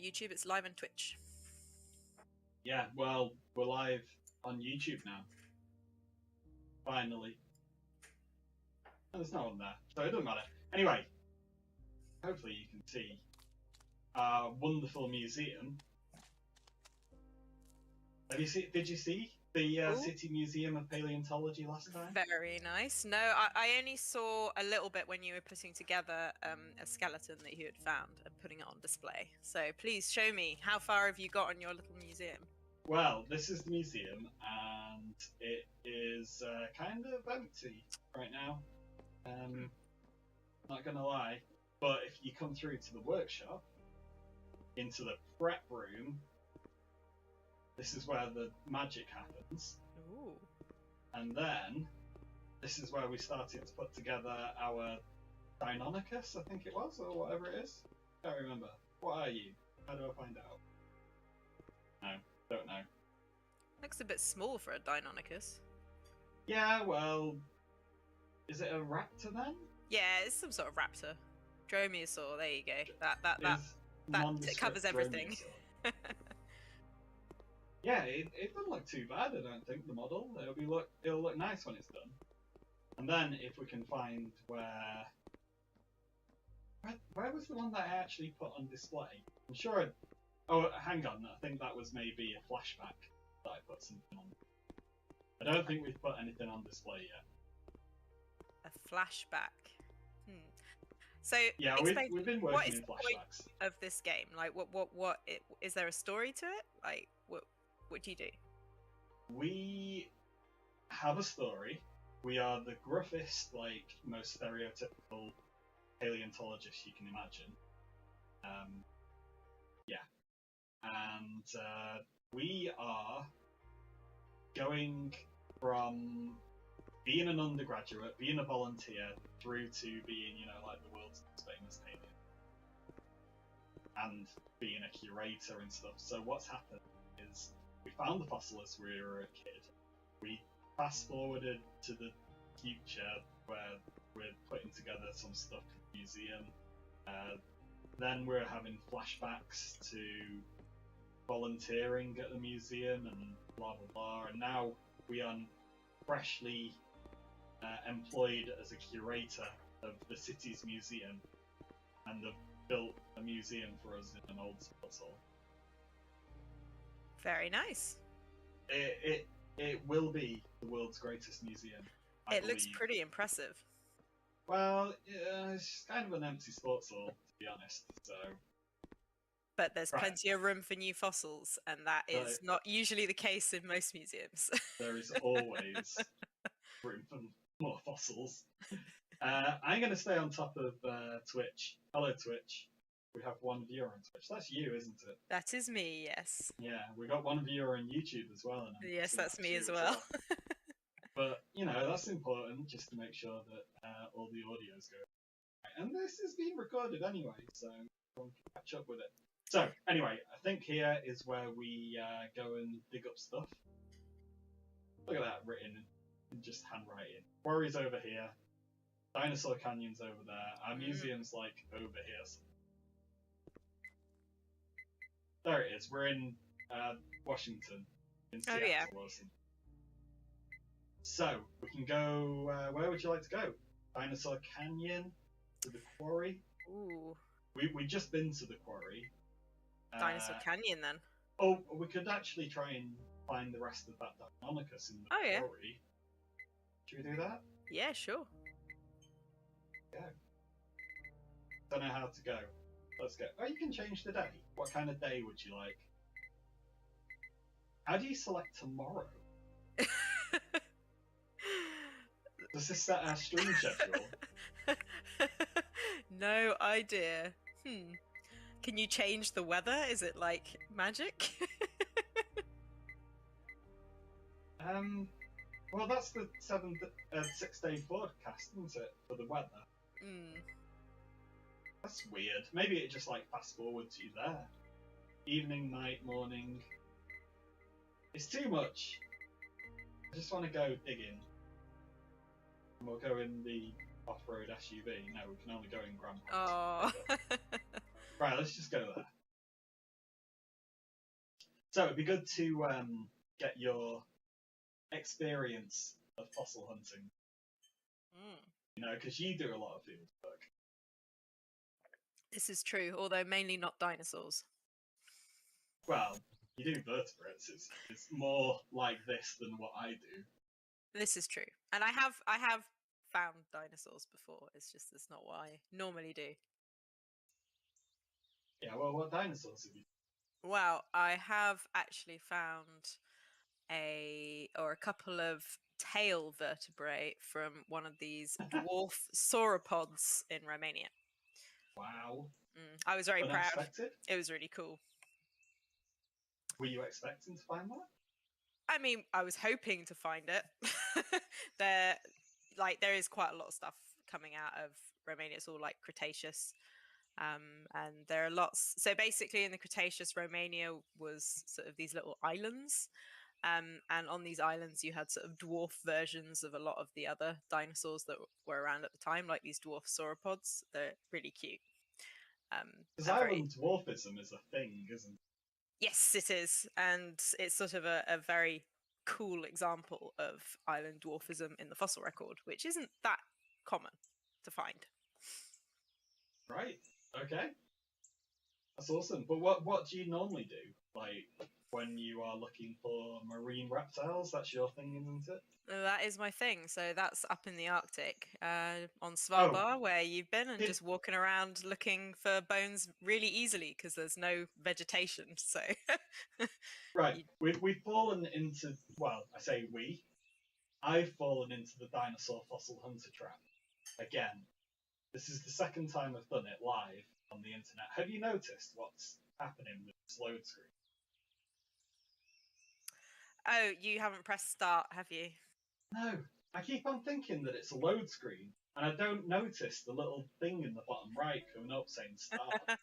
YouTube, it's live on Twitch. Yeah, well, we're live on YouTube now. Finally. And there's no one there, so it doesn't matter. Anyway, hopefully you can see our wonderful museum. Did you see the City Museum of Paleontology last time? Very nice. No, I only saw a little bit when you were putting together a skeleton that you had found and putting it on display. So please show me, how far have you got on your little museum? Well, this is the museum, and it is kind of empty right now. Not gonna lie, but if you come through to the workshop, into the prep room, this is where the magic happens. Ooh. And then, this is where we started to put together our Deinonychus, I think it was, or whatever it is. Can't remember. What are you? How do I find out? No, don't know. Looks a bit small for a Deinonychus. Yeah, well, is it a raptor then? Yeah, it's some sort of raptor. Dromaeosaur, there you go. That covers everything. Yeah, it doesn't look too bad, I don't think, the model. It'll look nice when it's done. And then if we can find where was the one that I actually put on display? I'm sure oh, hang on, I think that was maybe a flashback that I put something on. I don't think we've put anything on display yet. A flashback. So yeah, we've been working in flashbacks. Of this game, like what is there a story to it? Like what do you do? We have a story. We are the gruffest, like, most stereotypical paleontologist you can imagine. Yeah. And we are going from being an undergraduate, being a volunteer, through to being, like the world's most famous paleo. And being a curator and stuff. So what's happened is we found the fossil as we were a kid. We fast forwarded to the future where we're putting together some stuff for the museum. Then we're having flashbacks to volunteering at the museum and blah blah blah. And now we are freshly employed as a curator of the city's museum, and have built a museum for us in an old sports hall. Very nice. It will be the world's greatest museum. I believe. Looks pretty impressive. Well, yeah, it's kind of an empty sports hall, to be honest. So. But there's plenty of room for new fossils, and that is not usually the case in most museums. There is always room for more fossils. I'm going to stay on top of Twitch. Hello, Twitch. We have one viewer on Twitch. That's you, isn't it? That is me, yes. Yeah, we got one viewer on YouTube as well. And yes, that's me as well. But, that's important, just to make sure that all the audios go right. And this is being recorded anyway, so everyone can catch up with it. So, anyway, I think here is where we go and dig up stuff. Look at that written in just handwriting. Quarry's over here. Dinosaur Canyon's over there. Our museum's, like, over here. There it is. We're in Washington. In Seattle, Washington. So, we can go... where would you like to go? Dinosaur Canyon? To the quarry? Ooh. We just been to the quarry. Dinosaur Canyon, then. Oh, we could actually try and find the rest of that Deinonychus in the quarry. Should we do that? Yeah, sure. Go. Don't know how to go. Let's go. Oh, you can change the day. What kind of day would you like? How do you select tomorrow? Does this set our stream schedule? No idea. Can you change the weather? Is it like magic? Well, that's the 6-day forecast, isn't it, for the weather? That's weird. Maybe it just like fast forwards you there. Evening, night, morning. It's too much. I just want to go digging. And we'll go in the off-road SUV. No, we can only go in Grandpa's. Oh. Right, let's just go there. So it'd be good to get your experience of fossil hunting. You know, because you do a lot of field work. This is true, although mainly not dinosaurs. Well, you do vertebrates. It's more like this than what I do. This is true, and I have found dinosaurs before. It's just that's not what I normally do. Yeah, well, what dinosaurs have you? Well, I have actually found a couple of tail vertebrae from one of these dwarf sauropods in Romania. Wow. I was very proud. Unexpected? It was really cool. Were you expecting to find that? I mean, I was hoping to find it. there is quite a lot of stuff coming out of Romania. It's all like Cretaceous. And there are lots. So basically, in the Cretaceous, Romania was sort of these little islands. And on these islands, you had sort of dwarf versions of a lot of the other dinosaurs that were around at the time, like these dwarf sauropods. They're really cute. Because island dwarfism is a thing, isn't it? Yes, it is. And it's sort of a very cool example of island dwarfism in the fossil record, which isn't that common to find. Right. Okay. That's awesome. But what do you normally do? Like when you are looking for marine reptiles, that's your thing, isn't it? That is my thing. So that's up in the Arctic, on Svalbard, where you've been, and just walking around looking for bones really easily because there's no vegetation. So right, we've fallen into, well, I say we. I've fallen into the Dinosaur Fossil Hunter trap again. This is the second time I've done it live on the internet. Have you noticed what's happening with this load screen? Oh, you haven't pressed start, have you? No, I keep on thinking that it's a load screen, and I don't notice the little thing in the bottom right coming up saying start.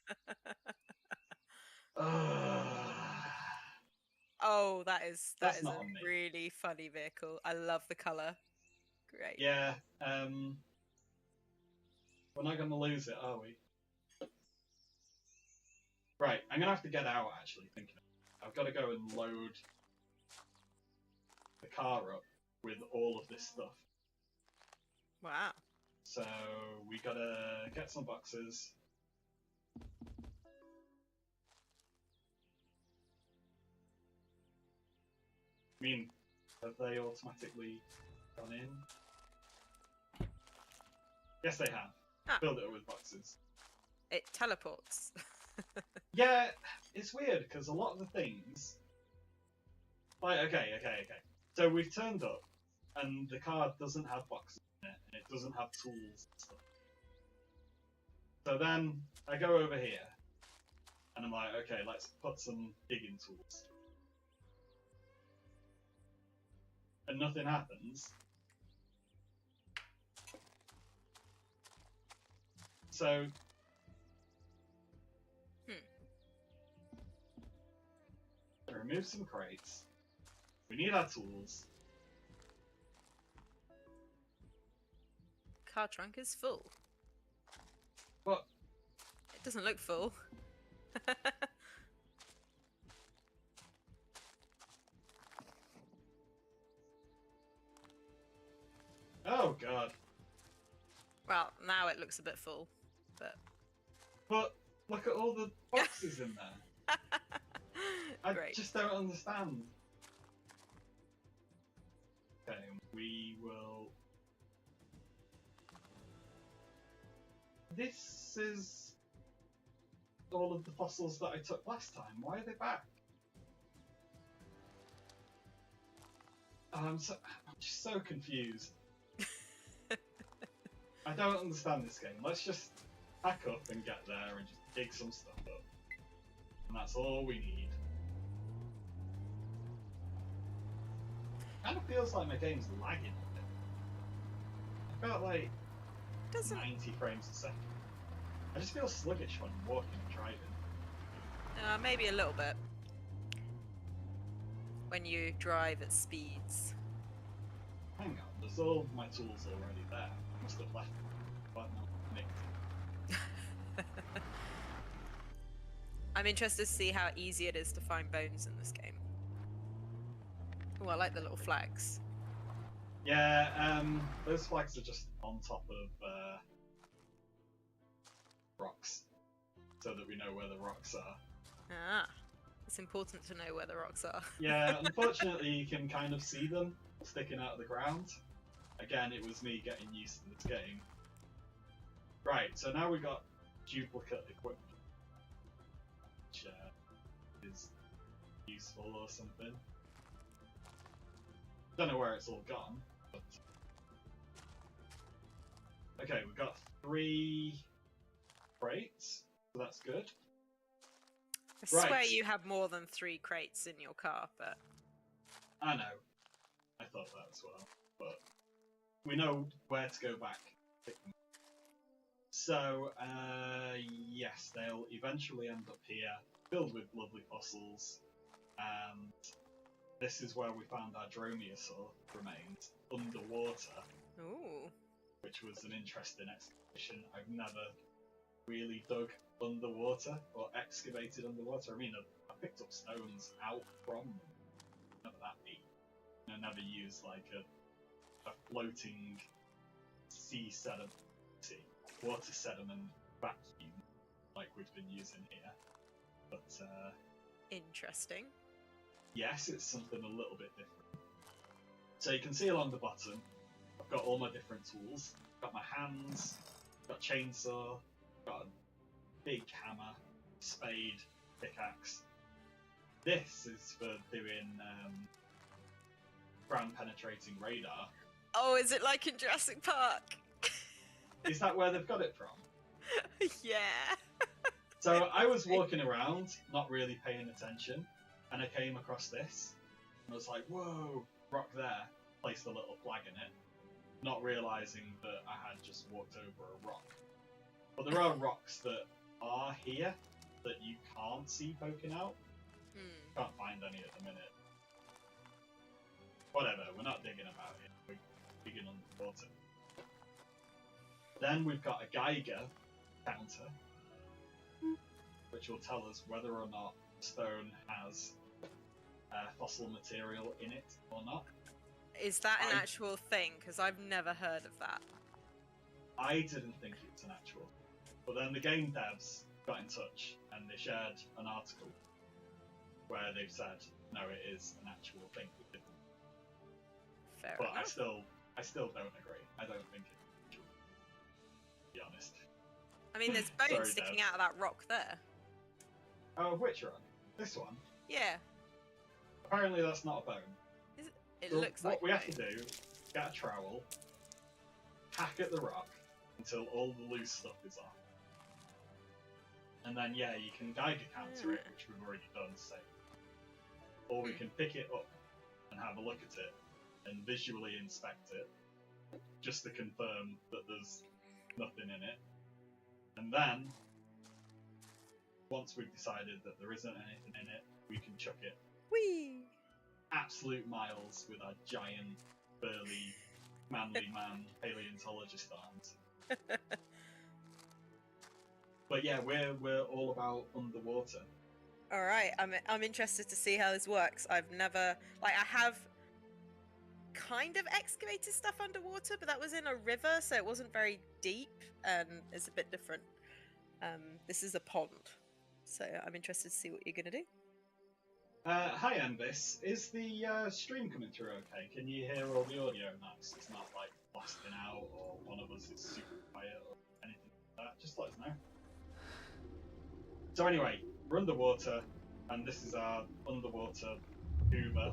Oh, that is That's a not on me. really funny vehicle. I love the colour. Great. Yeah, we're not going to lose it, are we? Right, I'm going to have to get out, actually, thinking of it. I've got to go and load the car up with all of this stuff. Wow. So, we got to get some boxes. I mean, have they automatically gone in? Yes, they have. Ah. Filled it up with boxes. It teleports. Yeah, it's weird because a lot of the things. Like, okay. So we've turned up, and the car doesn't have boxes in it, and it doesn't have tools and stuff. So then I go over here, and I'm like, okay, let's put some digging tools. And nothing happens. So remove some crates. We need our tools. Car trunk is full. What? It doesn't look full. Oh god. Well, now it looks a bit full, but look at all the boxes in there. I Great. just don't understand. Okay, we will. This is all of the fossils that I took last time. Why are they back? I'm just so confused. I don't understand this game. Let's just pack up and get there and just dig some stuff up. And that's all we need. Kind of feels like my game's lagging a bit. I've got like 90 frames a second. I just feel sluggish when I'm walking and driving. Maybe a little bit. When you drive at speeds. Hang on, there's all my tools already there. I must have left them, but not nicked. I'm interested to see how easy it is to find bones in this game. Oh, I like the little flags. Yeah, those flags are just on top of rocks, so that we know where the rocks are. Ah, it's important to know where the rocks are. Yeah, unfortunately you can kind of see them sticking out of the ground. Again, it was me getting used to this game. Right, so now we got duplicate equipment, which is useful or something. Don't know where it's all gone, but... Okay, we've got 3 crates, so that's good. I swear you have more than 3 crates in your car, but... I know. I thought that as well, but we know where to go back. So, yes, they'll eventually end up here, filled with lovely fossils, and this is where we found our dromaeosaur remains, underwater. Ooh. Which was an interesting excavation. I've never really dug underwater or excavated underwater. I mean, I picked up stones out from them, never that deep. I never used like a floating water sediment vacuum like we've been using here. But interesting. Yes, it's something a little bit different. So you can see along the bottom, I've got all my different tools. Got my hands, got chainsaw, got a big hammer, spade, pickaxe. This is for doing ground penetrating radar. Oh, is it like in Jurassic Park? Is that where they've got it from? Yeah. So I was walking around, not really paying attention, and I came across this, and I was like, whoa, rock there, placed a little flag in it, not realising that I had just walked over a rock. But there are rocks that are here that you can't see poking out. Can't find any at the minute. Whatever, we're not digging about it, we're digging underwater. Then we've got a Geiger counter, which will tell us whether or not stone has fossil material in it or not. Is that an actual thing? Because I've never heard of that. I didn't think it was an actual. But then the game devs got in touch and they shared an article where they've said, no, it is an actual thing. Fair but enough. I still don't agree. I don't think it's actual, to be honest. I mean, there's bones sticking out of that rock there. Oh, which one? This one? Yeah. Apparently that's not a bone. It so looks like what we have to do, get a trowel, hack at the rock until all the loose stuff is off. And then, yeah, you can Geiger counter it, which we've already done, so. Or we can pick it up and have a look at it and visually inspect it, just to confirm that there's nothing in it. And then, once we've decided that there isn't anything in it, we can chuck it Whee! absolute miles with our giant, burly, manly man paleontologist arms. But yeah, we're all about underwater. All right, I'm interested to see how this works. I've never, like, I have kind of excavated stuff underwater, but that was in a river, so it wasn't very deep, and it's a bit different. This is a pond, so I'm interested to see what you're gonna do. Hi, Ambis. Is the stream coming through okay? Can you hear all the audio nice? It's not like blasting out or one of us is super quiet or anything like that. Just let us know. So anyway, we're underwater, and this is our underwater Hoover.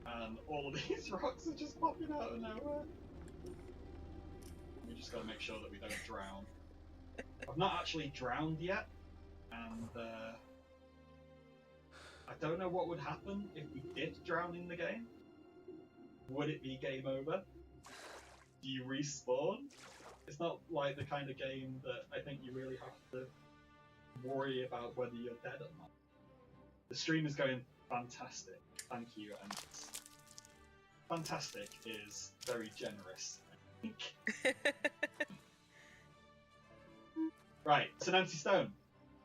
And all of these rocks are just popping out of nowhere. We just gotta make sure that we don't drown. I've not actually drowned yet, and I don't know what would happen if we did drown in the game. Would it be game over? Do you respawn? It's not like the kind of game that I think you really have to worry about whether you're dead or not. The stream is going fantastic. Thank you, and fantastic is very generous, I think. Right, it's an empty stone.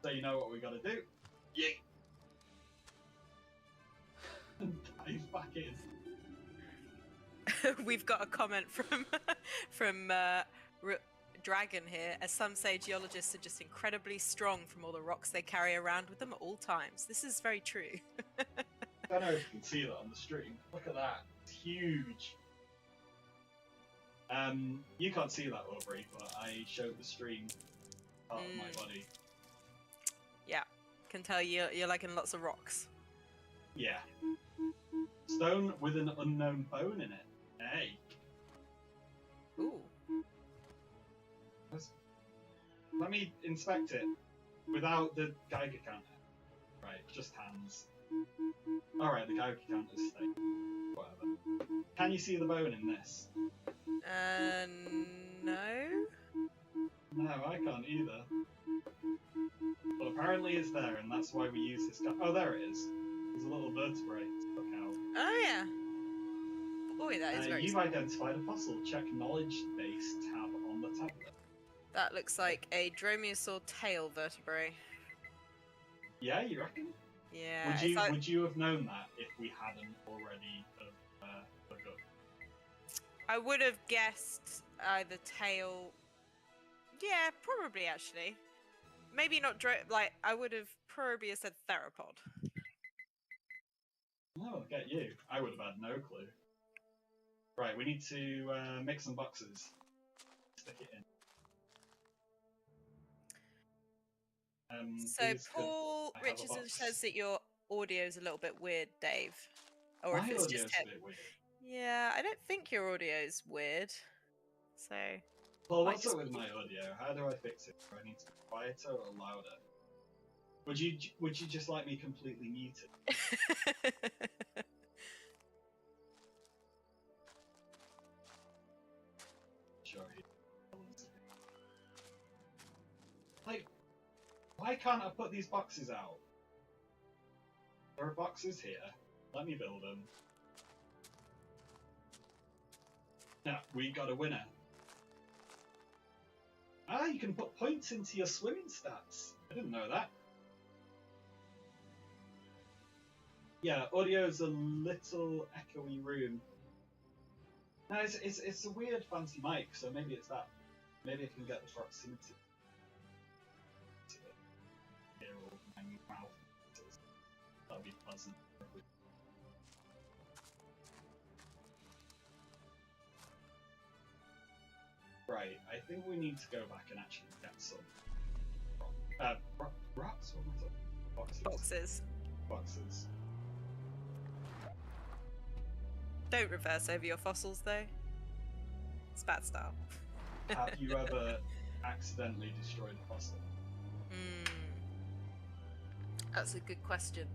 So you know what we gotta do? Yeet! And dive back in. We've got a comment from Dragon here. As some say, geologists are just incredibly strong from all the rocks they carry around with them at all times. This is very true. I don't know if you can see that on the stream. Look at that. It's huge. You can't see that, Aubrey, but I showed the stream part of my body. Yeah, can tell you're liking lots of rocks. Yeah. Stone with an unknown bone in it. Hey. Ooh. Let me inspect it without the Geiger counter. Right, just hands. Alright, the Geiger counter's staying. Whatever. Can you see the bone in this? No. No, I can't either. But apparently it's there, and that's why we use this. Oh, there it is. There's a little vertebrae. Look out. Oh yeah. Boy, that is very. You've identified a fossil. Check knowledge base tab on the tablet. That looks like a dromaeosaur tail vertebrae. Yeah, you reckon? Yeah. Would you have known that if we hadn't already looked up? I would have guessed either tail. Yeah, probably actually. Maybe not I would have probably said theropod. Oh, look at you. I would have had no clue. Right, we need to make some boxes. Stick it in. So Paul Richardson says that your audio is a little bit weird, Dave. Or if it's just him. A bit weird. Yeah, I don't think your audio is weird. So. Well, what's up with my audio? How do I fix it? Do I need to be quieter or louder? Would you just like me completely muted? Sure. Like, why can't I put these boxes out? There are boxes here. Let me build them. Yeah, we got a winner. Ah, you can put points into your swimming stats. I didn't know that. Yeah, audio's a little echoey room. No, it's a weird fancy mic, so maybe it's that. Maybe I can get the proximity to hear all my mouth. That'll be pleasant. Right, I think we need to go back and actually get some rocks. What was it? Boxes. Boxes. Don't reverse over your fossils, though. It's bad style. Have you ever accidentally destroyed a fossil? That's a good question.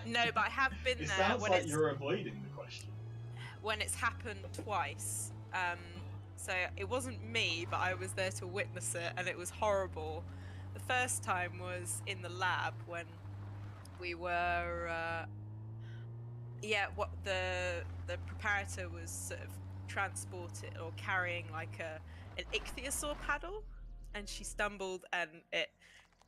No, but I have been it there. Sounds when like you're avoiding the question. When it's happened twice. So it wasn't me, but I was there to witness it, and it was horrible. The first time was in the lab when we were, the preparator was sort of transported or carrying like an ichthyosaur paddle, and she stumbled and it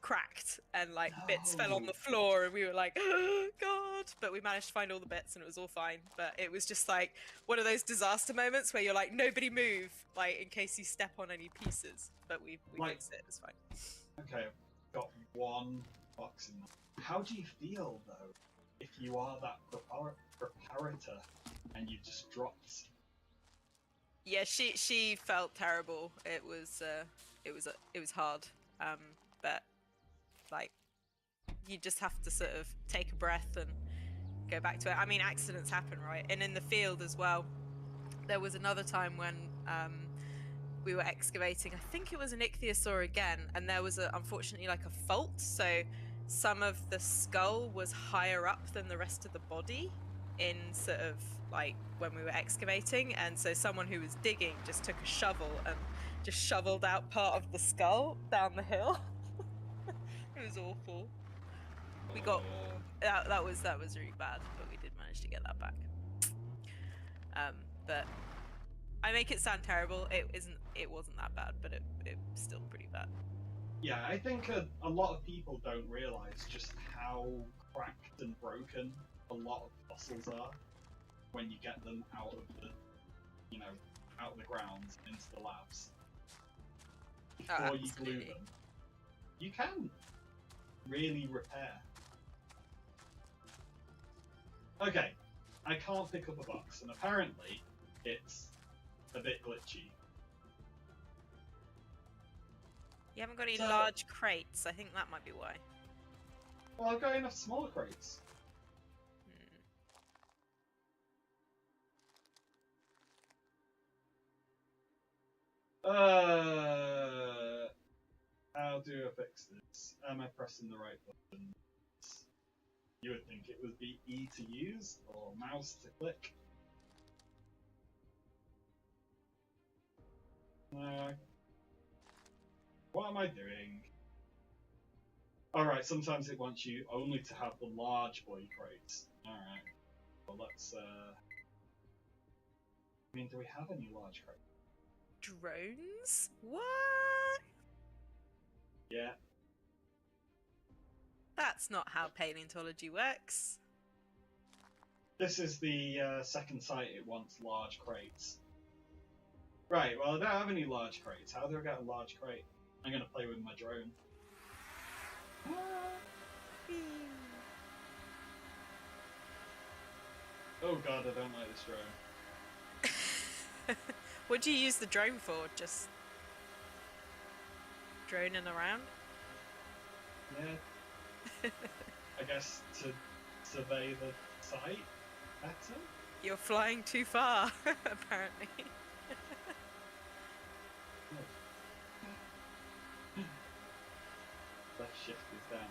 cracked and like bits fell on the floor, and we were like, oh god, but we managed to find all the bits and it was all fine. But it was just like one of those disaster moments where you're like, nobody move, like in case you step on any pieces, but we fixed it. It's fine. Okay, I've got one box in there. How do you feel though if you are that preparator and you just dropped? Yeah, she felt terrible. It was hard, but like, you just have to sort of take a breath and go back to it. I mean, accidents happen, right? And in the field as well. There was another time when we were excavating, I think it was an ichthyosaur again, and there was unfortunately like a fault, so some of the skull was higher up than the rest of the body in sort of like when we were excavating, and so someone who was digging just took a shovel and just shoveled out part of the skull down the hill. It was awful. We got that was really bad, but we did manage to get that back. But I make it sound terrible. It wasn't that bad, but it was still pretty bad. Yeah, I think a lot of people don't realise just how cracked and broken a lot of fossils are when you get them out of the, you know, out of the ground into the labs. Before you glue them, you can really repair. Okay, I can't pick up a box, and apparently it's a bit glitchy. You haven't got any So, large crates. I think that might be why. well, I've got enough smaller crates. How do I fix this? Am I pressing the right button? You would think it would be E to use or mouse to click. What am I doing? Alright, sometimes it wants you only to have the large boy crates. Alright. Well, let's, I mean, do we have any large crates? Drones? What? Yeah. That's not how paleontology works. This is the second site it wants large crates. Right, well, I don't have any large crates. How do I get a large crate? I'm going to play with my drone. Oh god, I don't like this drone. What do you use the drone for? Just droning around? Yeah. I guess to survey the site better? You're flying too far, apparently. Left shift is down.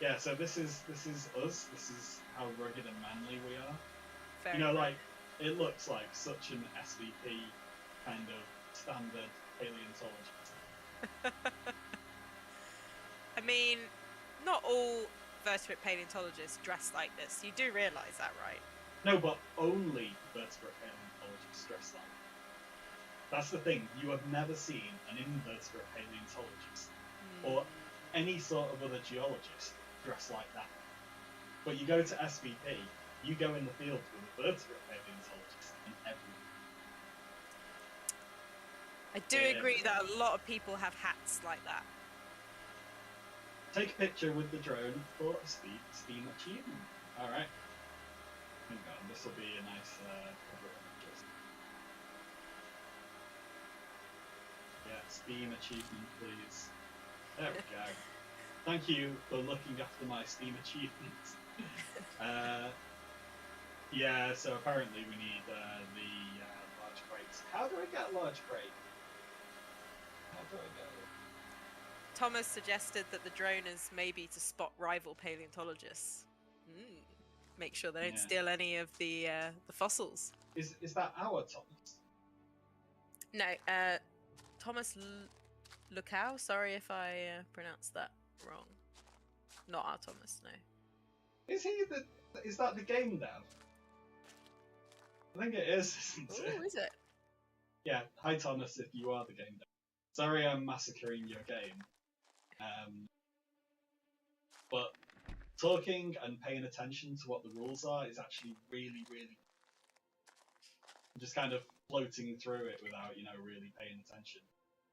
Yeah, so this is us. This is how rugged and manly we are. Very you know, rugged. like it looks like such an SVP kind of standard paleontologist. I mean, not all vertebrate paleontologists dress like this. You do realise that, right? No, but only vertebrate paleontologists dress like that. That's the thing. You have never seen an invertebrate paleontologist or any sort of other geologist dress like that. But you go to SVP, you go in the field with a vertebrate paleontologist and everything. I do agree that a lot of people have hats like that. Take a picture with the drone for a Steam achievement. Alright. Hang on, this will be a nice cover image. Yeah, Steam achievement, please. There we go. Thank you for looking after my Steam achievements. Yeah, so apparently we need the large crates. How do I get a large crate? How do I get it? Thomas suggested that the drone is maybe to spot rival paleontologists. Make sure they don't steal any of the fossils. Is that our Thomas? No, Thomas Lukau. Sorry if I pronounced that wrong. Not our Thomas, no. Is that the game dev? I think it is, isn't it? Oh, is it? Yeah, hi Thomas, if you are the game dev. Sorry I'm massacring your game. But talking and paying attention to what the rules are is actually really, really... I'm just kind of floating through it without, really paying attention.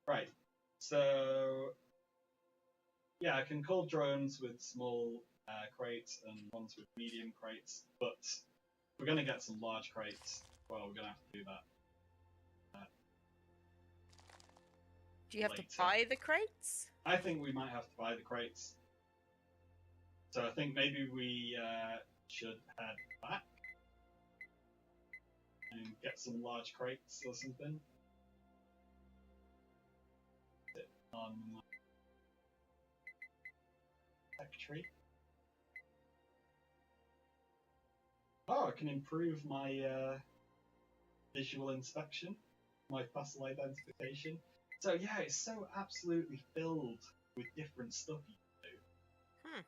Right, so... Yeah, I can call drones with small crates and ones with medium crates, but we're going to get some large crates. Well, we're going to have to do that. Do you have to buy the crates? I think we might have to buy the crates. So I think maybe we should head back and get some large crates or something. On my factory. Oh, I can improve my visual inspection, my fossil identification. So yeah, it's so absolutely filled with different stuff you can do.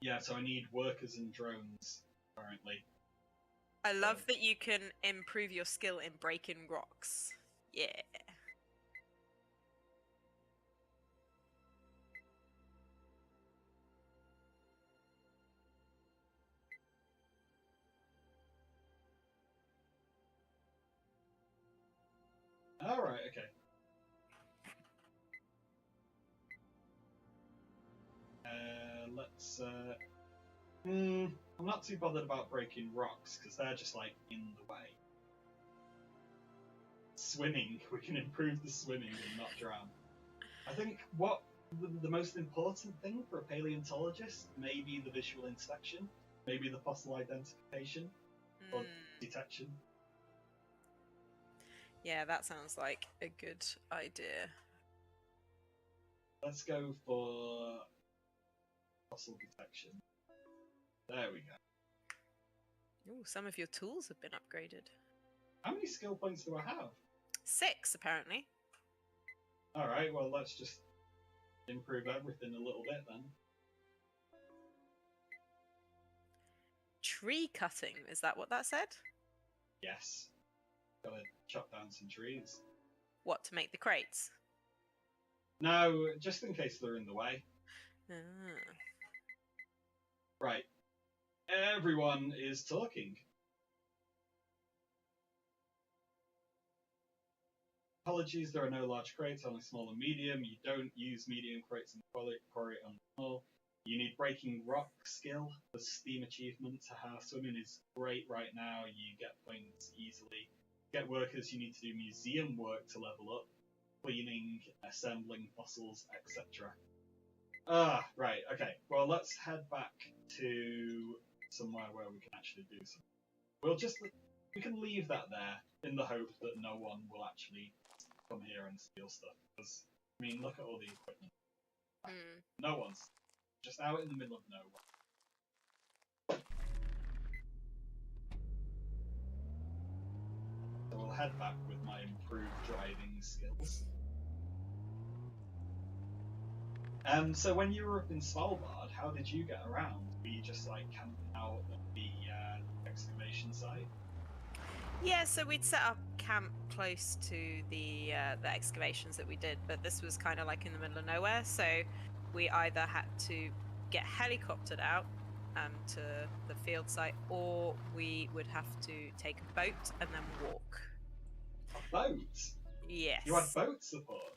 Yeah, so I need workers and drones, apparently. I love that you can improve your skill in breaking rocks. Yeah. All right, okay. Let's. I'm not too bothered about breaking rocks because they're just like in the way. Swimming, we can improve the swimming and not drown. I think what the most important thing for a paleontologist may be the visual inspection, maybe the fossil identification or detection. Yeah, that sounds like a good idea. Let's go for fossil detection. There we go. Ooh, some of your tools have been upgraded. How many skill points do I have? 6, apparently. Alright, well, let's just improve everything a little bit then. Tree cutting, is that what that said? Yes. Gotta chop down some trees. What, to make the crates? No, just in case they're in the way. Ah. Right. Everyone is talking. Apologies, there are no large crates, only small and medium. You don't use medium crates in the quarry on small. You need breaking rock skill for Steam achievements. Haha, swimming is great right now. You get points easily. Get workers, you need to do museum work to level up. Cleaning, assembling fossils, etc. Right, okay. Well, let's head back to somewhere where we can actually do something. We can leave that there in the hope that no one will actually come here and steal stuff. Because, I mean, look at all the equipment. No one's just out in the middle of nowhere. So we'll head back with my improved driving skills. So when you were up in Svalbard, how did you get around? Were you just like camping out at the excavation site? Yeah, so we'd set up camp close to the excavations that we did, but this was kind of like in the middle of nowhere, so we either had to get helicoptered out to the field site, or we would have to take a boat and then walk. A boat? Yes. You had boat support?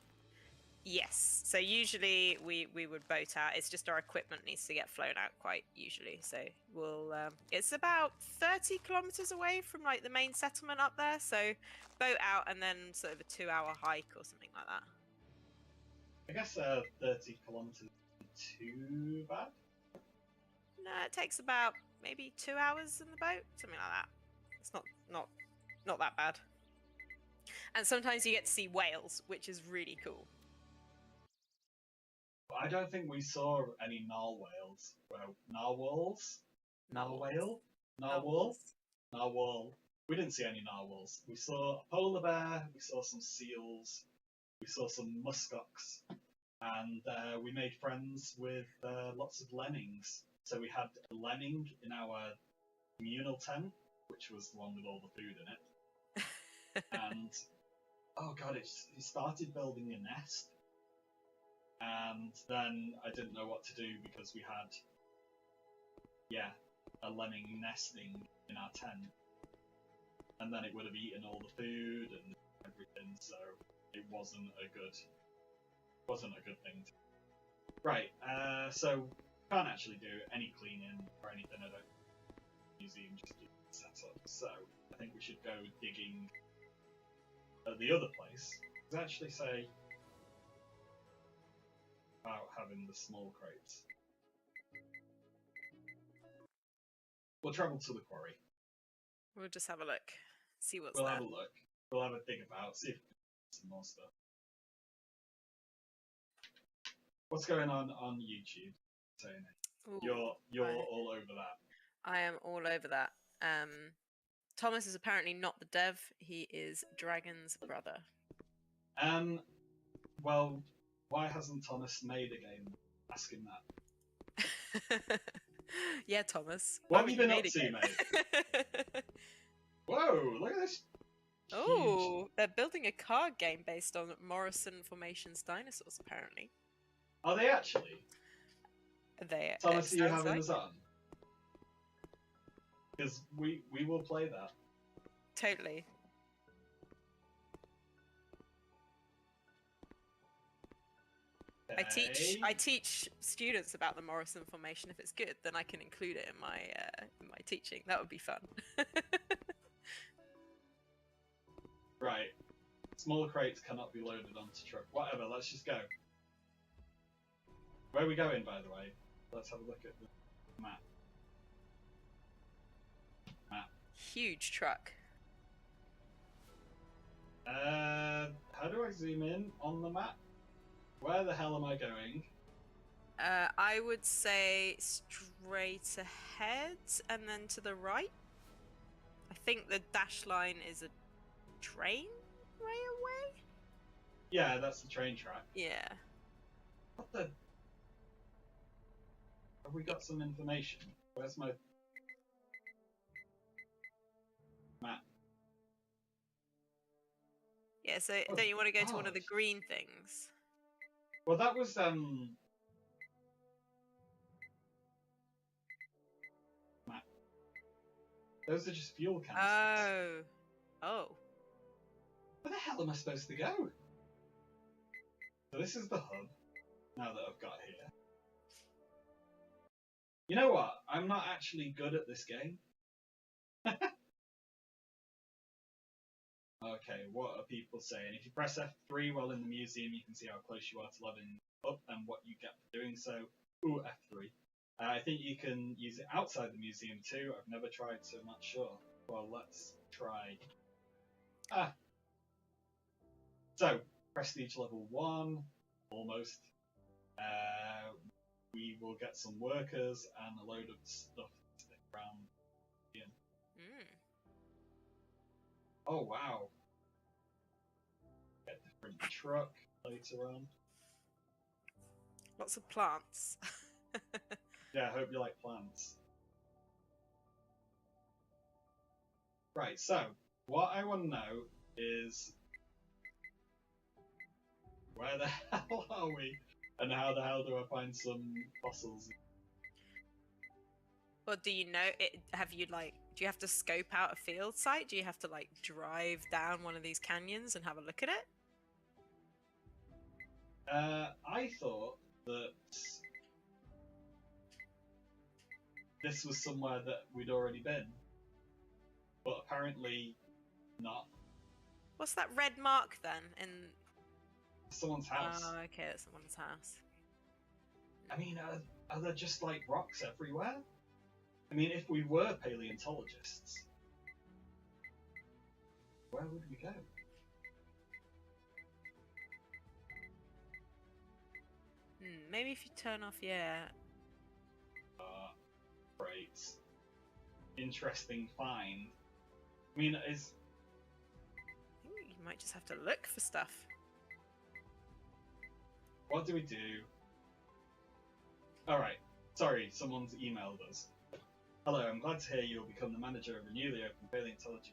Yes. So usually we would boat out. It's just our equipment needs to get flown out quite usually. So we'll it's about 30 kilometers away from like the main settlement up there. So boat out and then sort of a 2-hour hike or something like that. I guess 30 kilometers isn't too bad. No, it takes about maybe 2 hours in the boat, something like that. It's not that bad. And sometimes you get to see whales, which is really cool. I don't think we saw any narwhals. Well, narwhals? Narwhal? Narwhal? Narwhal. We didn't see any narwhals. We saw a polar bear, we saw some seals, we saw some muskox, and we made friends with lots of lemmings. So we had a lemming in our communal tent, which was the one with all the food in it. And, oh god, he started building a nest. And then I didn't know what to do because we had, a lemming nesting in our tent. And then it would have eaten all the food and everything, so it wasn't a good thing. Right, so can't actually do any cleaning or anything at a museum, just do the setup. So I think we should go digging at the other place. Does it actually say about having the small crates? We'll travel to the quarry. We'll just have a look, see what's We'll there. have a look. We'll have a dig about, see if we can find some more stuff. What's going on YouTube? Saying it. Ooh, You're all over that. I am all over that. Thomas is apparently not the dev. He is Dragon's brother. Well, why hasn't Thomas made a game? Ask him that. Yeah, Thomas. What have you been up to, mate? Whoa, look at this huge... Oh, they're building a card game based on Morrison Formation's dinosaurs, apparently. Are they actually? They, Thomas, it are you sounds having like us on? Because we will play that. totally. Okay. I teach students about the Morrison Formation. If it's good, then I can include it in my teaching. That would be fun. Right. Smaller crates cannot be loaded onto truck. Whatever, let's just go. Where are we going, by the way? Let's have a look at the map. Huge truck. How do I zoom in on the map? Where the hell am I going? I would say straight ahead and then to the right. I think the dash line is a train railway? Yeah, that's the train track. Yeah. What the... Have we got some information? Where's my... map? Yeah, so Oh, don't you want to go to one of the God. green things? Well, that was, map. Those are just fuel canisters. Oh. Where the hell am I supposed to go? So this is the hub, now that I've got here. You know what? I'm not actually good at this game. Okay, what are people saying? If you press F3 while in the museum, you can see how close you are to leveling up and what you get for doing so. Ooh, F3. I think you can use it outside the museum too. I've never tried, so I'm not sure. Well, let's try. So, prestige level 1, almost. We will get some workers and a load of stuff to stick around. Oh, wow. Get a different truck later on. Lots of plants. Yeah, I hope you like plants. Right, so, what I want to know is... where the hell are we? And how the hell do I find some fossils? Well, do you know it? Have you do you have to scope out a field site? Do you have to drive down one of these canyons and have a look at it? I thought that this was somewhere that we'd already been, but apparently not. What's that red mark then? In someone's house. Oh, okay, that's someone's house. I mean, are there just rocks everywhere? I mean, if we were paleontologists, where would we go? Maybe if you turn off, yeah. Great. Interesting find. I mean, I think you might just have to look for stuff. What do we do? Alright. Sorry, someone's emailed us. Hello, I'm glad to hear you'll become the manager of a newly opened paleontology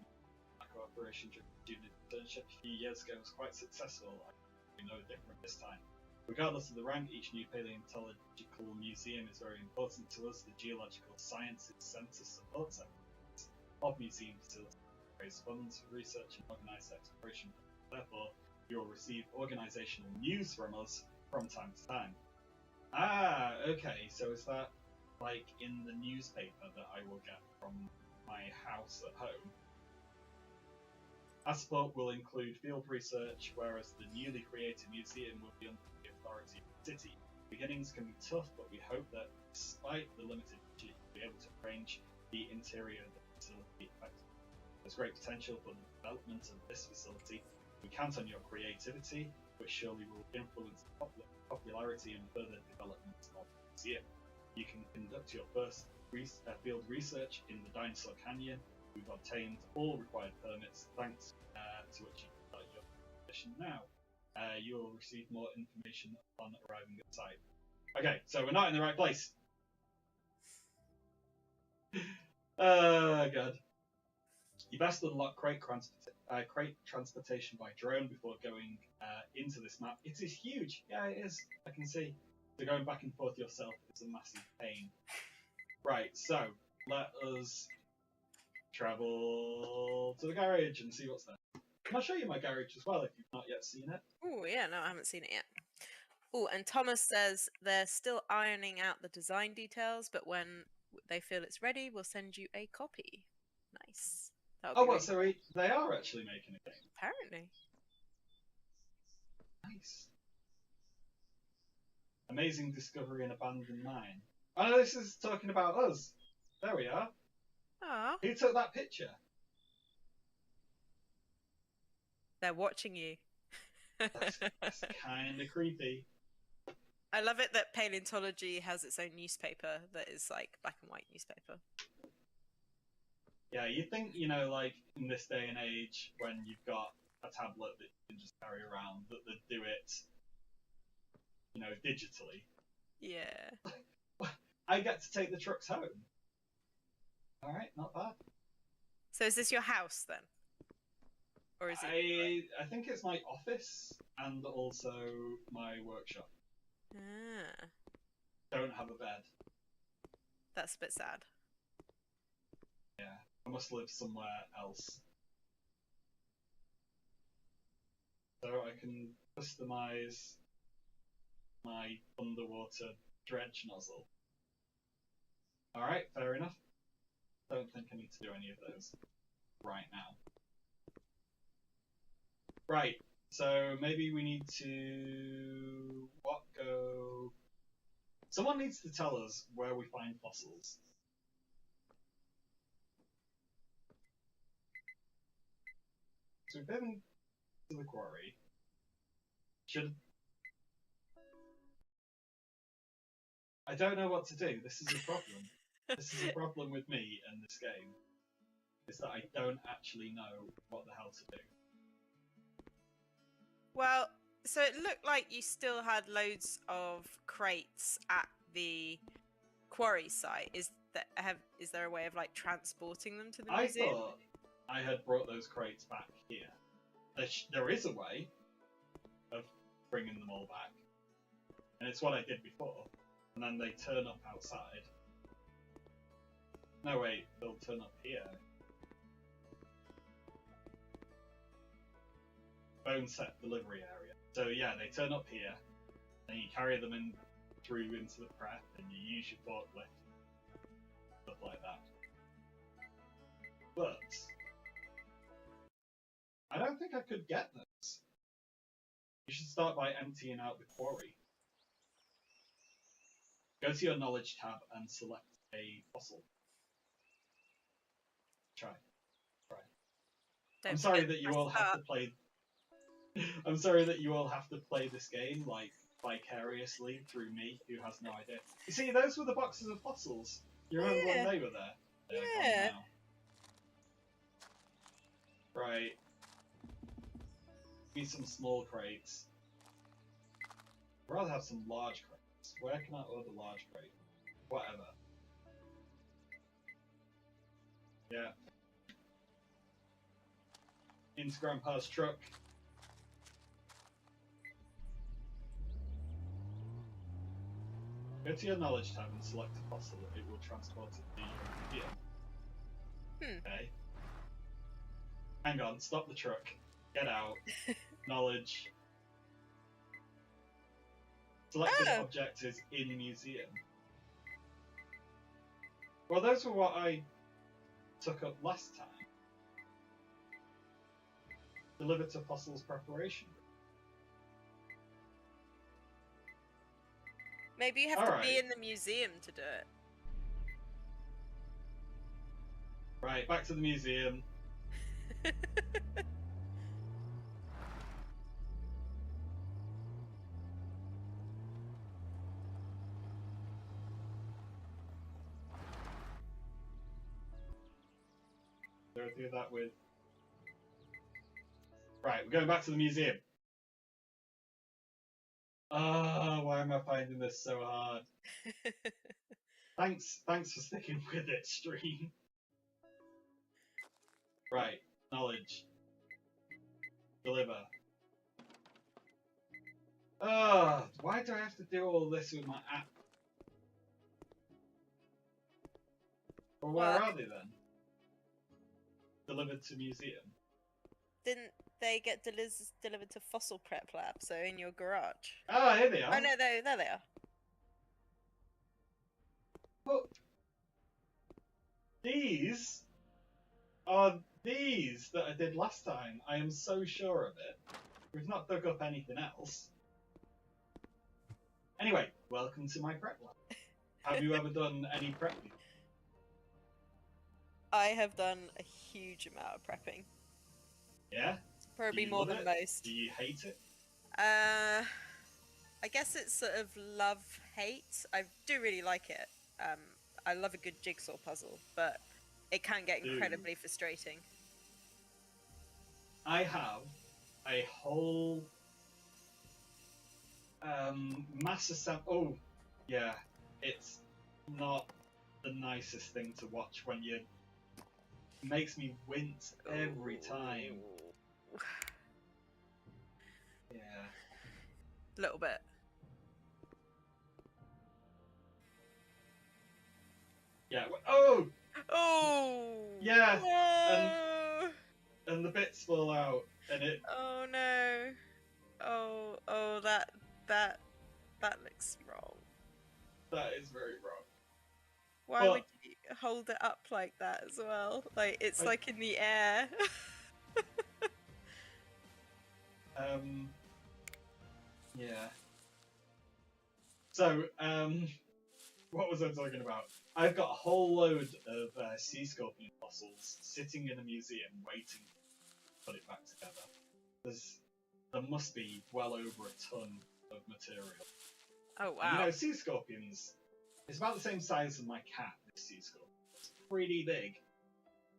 cooperation student internship a few years ago. Was quite successful. I no different this time. Regardless of the rank, each new paleontological museum is very important to us. The Geological Sciences Centre supports activities of museum facilities, raise funds for research and organise exploration. Therefore, you'll receive organisational news from us from time to time. Ah, okay, so is that in the newspaper that I will get from my house at home? Asphalt will include field research, whereas the newly created museum will be under the authority of the city. Beginnings can be tough, but we hope that despite the limited budget, you'll be able to arrange the interior of the facility effectively. There's great potential for the development of this facility. We count on your creativity, which surely will influence the popularity and further development of the museum. You can conduct your first field research in the Dinosaur Canyon. We've obtained all required permits, thanks to which you can start your mission now. You'll receive more information upon arriving at site. Okay, so we're not in the right place. Oh, God. You best unlock crate transportation by drone before going into this map. It is huge. Yeah, it is. I can see. So going back and forth yourself is a massive pain. Right, so let us travel to the garage and see what's there. And I'll show you my garage as well if you've not yet seen it. Oh, yeah, no, I haven't seen it yet. Oh, and Thomas says they're still ironing out the design details, but when they feel it's ready, we'll send you a copy. Nice. That would Oh, be what? really So they are actually making a game. apparently. Nice. Amazing discovery in abandoned mine. Oh, no, this is talking about us. There we are. Ah, Who took that picture? they're watching you. That's kind of creepy. I love it that Paleontology has its own newspaper that is like black and white newspaper. Yeah, you think, like in this day and age when you've got a tablet that you can just carry around, that they'd do it, digitally. Yeah. I get to take the trucks home. Alright, not bad. So is this your house then? Or is it? I think it's my office and also my workshop. Ah, Don't have a bed. that's a bit sad. Yeah, I must live somewhere else. So I can customize my underwater dredge nozzle. Alright, fair enough. Don't think I need to do any of those right now. Right, so maybe we need to... go... Someone needs to tell us where we find fossils. So we've been to the quarry. I don't know what to do. This is a problem. This is a problem with me and this game. Is that I don't actually know what the hell to do. Well, so it looked like you still had loads of crates at the quarry site. Is there a way of like transporting them to the museum? I thought I had brought those crates back here. There is a way of bringing them all back, and it's what I did before. And then they turn up outside. No, wait, they'll turn up here. Bone set delivery area. So yeah, they turn up here, and you carry them in through into the prep, and you use your forklift, stuff like that. But I don't think I could get those. You should start by emptying out the quarry. Go to your knowledge tab and select a fossil. Try. I'm sorry that you all have to play. I'm sorry that you all have to play this game like vicariously through me, who has no idea. You see, those were the boxes of fossils. You remember when they were there? They're Yeah. gone now. Right. Need some small crates. I'd rather have some large crates. Where can I order large crate? Whatever. Yeah. Into Grandpa's truck. Go to your knowledge tab and select a fossil. It will transport it to your museum. Okay. Hang on, stop the truck. Get out. Knowledge. Selected object is in museum. Well, those were what I took up last time. Delivered to fossils preparation. Maybe you have to be in the museum to do it. Right, back to the museum. Do that with... Right, we're going back to the museum. Ah, why am I finding this so hard? Thanks for sticking with it, stream. Right. Knowledge. Deliver. Why do I have to do all this with my app? Well, where What? are they then? Delivered to museum. Didn't they get delivered to Fossil Prep Lab, so in your garage? Ah, here they are. Oh no, there they are. Look. These are these that I did last time. I am so sure of it. We've not dug up anything else. Anyway, welcome to my prep lab. Have you ever done any prep? I have done a huge amount of prepping. Yeah? Probably Do you more love than it? most. Do you hate it? I guess it's sort of love-hate. I do really like it. I love a good jigsaw puzzle, but it can get incredibly frustrating. I have a whole mass assembly. Oh, yeah. It's not the nicest thing to watch when you. It makes me wince every time. Yeah. A little bit. Yeah. Oh! Oh! Yeah! Oh! And the bits fall out, and it. Oh no! Oh, that looks wrong. That is very wrong. Why would you hold it up like that as well? Like it's like in the air. Yeah. So, what was I talking about? I've got a whole load of sea scorpion fossils sitting in a museum waiting to put it back together. There must be well over a ton of material. Oh wow. And, you know, sea scorpions, it's about the same size as my cat, this sea scorpion. It's pretty big.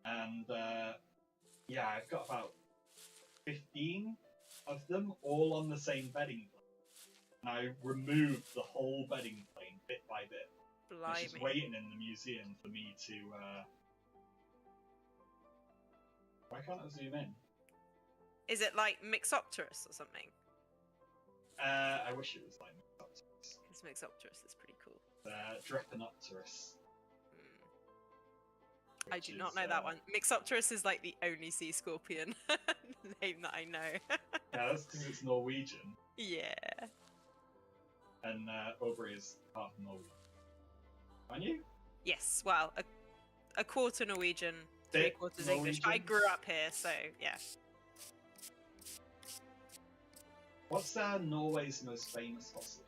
And, yeah, I've got about 15 of them all on the same bedding plane. And I removed the whole bedding plane bit by bit. Blimey. It's just waiting in the museum for me to. Why can't I zoom in? Is it like Mixopterus or something? I wish it was like Mixopterus. Because Mixopterus is pretty cool. Drepanopterus. I do not know that one. Mixopterus is like the only sea scorpion name that I know. Yeah, that's because it's Norwegian. Yeah. And Aubrey is half Norwegian. Aren't you? Yes, well, a quarter Norwegian, 3/4 English. I grew up here, so yeah. What's Norway's most famous fossil?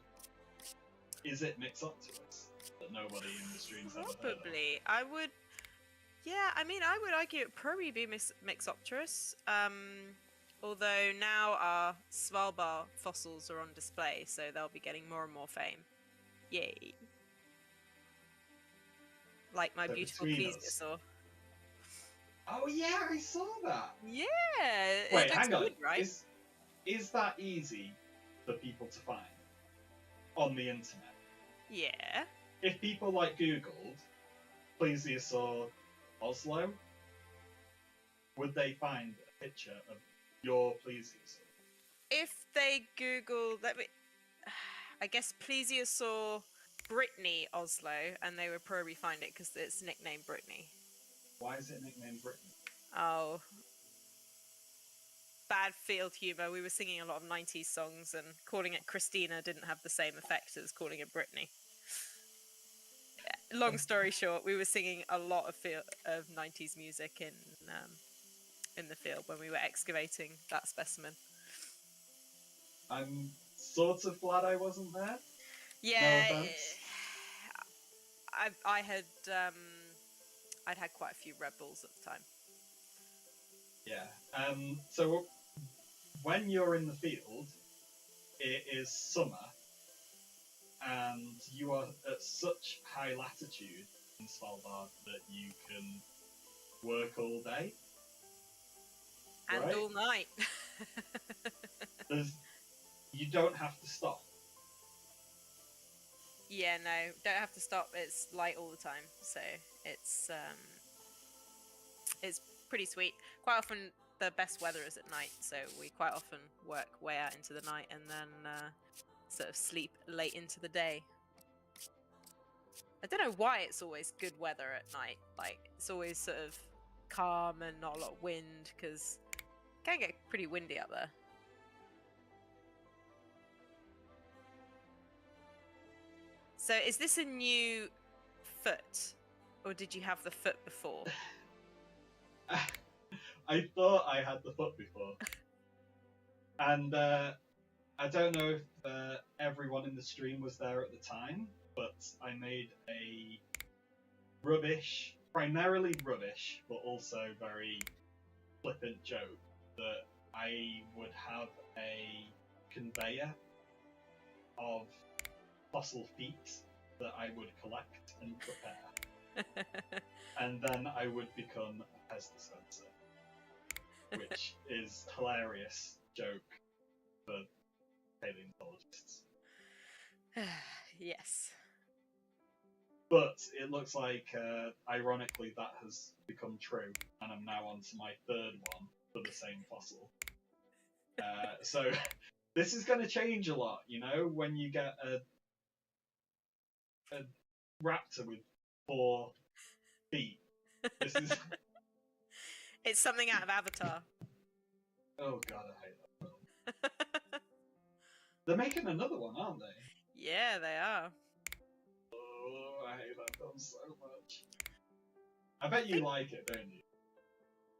Is it Mixopterus? That nobody in the stream's ever heard of? Probably. I would argue it'd probably be Mixopterus. Although now our Svalbard fossils are on display, so they'll be getting more and more fame. Yay. Like my beautiful plesiosaur. Oh yeah, I saw that. Yeah. Wait, hang on. Good, right? Is that easy for people to find on the internet? Yeah. If people like Googled plesiosaur Oslo, would they find a picture of your plesiosaur? If they Google, I guess plesiosaur Brittany Oslo, and they would probably find it because it's nicknamed Brittany. Why is it nicknamed Brittany? Oh, bad field humour. We were singing a lot of 90s songs, and calling it Christina didn't have the same effect as calling it Brittany. Long story short, we were singing a lot of 90s music in the field when we were excavating that specimen. I'm sort of glad I wasn't there. Yeah, no offense. I'd had quite a few Red Bulls at the time. Yeah. So when you're in the field, it is summer, and you are at such high latitude in Svalbard that you can work all day. And right? all night. You don't have to stop. Yeah, no, don't have to stop. It's light all the time, so it's pretty sweet. Quite often the best weather is at night, so we quite often work way out into the night and then sort of sleep late into the day. I don't know why it's always good weather at night. Like, it's always sort of calm and not a lot of wind, because it can get pretty windy up there. So is this a new foot, or did you have the foot before? I thought I had the foot before. And I don't know if everyone in the stream was there at the time, but I made a primarily rubbish, but also very flippant joke that I would have a conveyor of fossil feet that I would collect and prepare. And then I would become a pest dispenser, which is a hilarious joke for paleontologists. Yes. But it looks like, ironically, that has become true, and I'm now on to my third one for the same fossil. So this is going to change a lot, you know, when you get a raptor with 4 feet. This is... It's something out of Avatar. Oh god, I hate that film. They're making another one, aren't they? Yeah, they are. Oh, I hate that film so much. I bet you like it, don't you?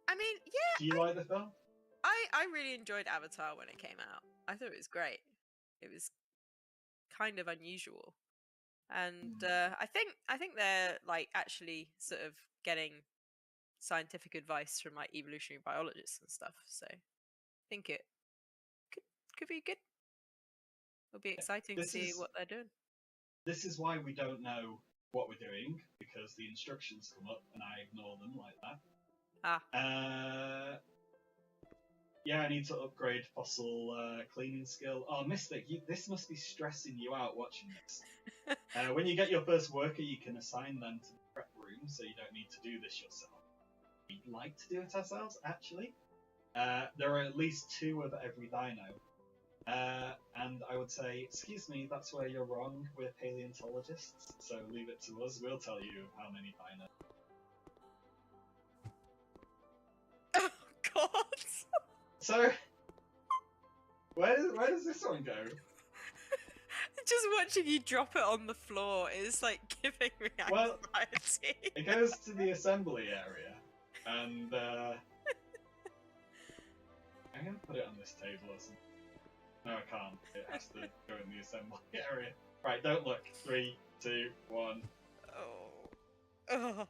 I mean, yeah. Do you like the film? I really enjoyed Avatar when it came out. I thought it was great. It was kind of unusual, and I think they're like actually sort of getting scientific advice from like evolutionary biologists and stuff. So I think it could be good. It'll be exciting to see what they're doing. This is why we don't know what we're doing, because the instructions come up and I ignore them like that. Yeah, I need to upgrade fossil cleaning skill. Oh, Mystic, this must be stressing you out watching this. When you get your first worker, you can assign them to the prep room, so you don't need to do this yourself. We'd like to do it ourselves, actually. There are at least 2 of every dino. And I would say, excuse me, that's where you're wrong. We're paleontologists, so leave it to us. We'll tell you how many dino. Oh god! So, where does this one go? Just watching you drop it on the floor is like giving me anxiety. Well, it goes to the assembly area, and I'm gonna put it on this table or something. No, I can't. It has to go in the assembly area. Right, don't look. 3, 2, 1. Oh.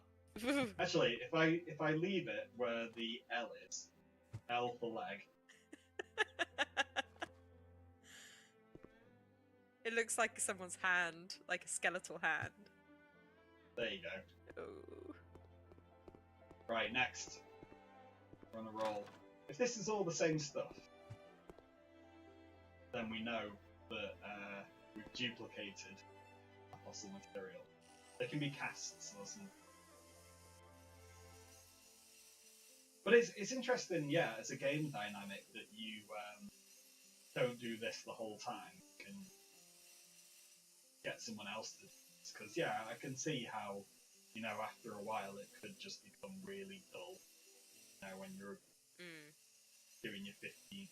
Actually, if I leave it where the L is, L for leg. It looks like someone's hand, like a skeletal hand. There you go. Oh. Right, next. We're on a roll. If this is all the same stuff, then we know that we've duplicated a fossil material. There can be casts or something. But it's interesting, yeah, as a game dynamic that you don't do this the whole time. You can get someone else to do this. Because, yeah, I can see how, you know, after a while it could just become really dull. You know, when you're doing your 15.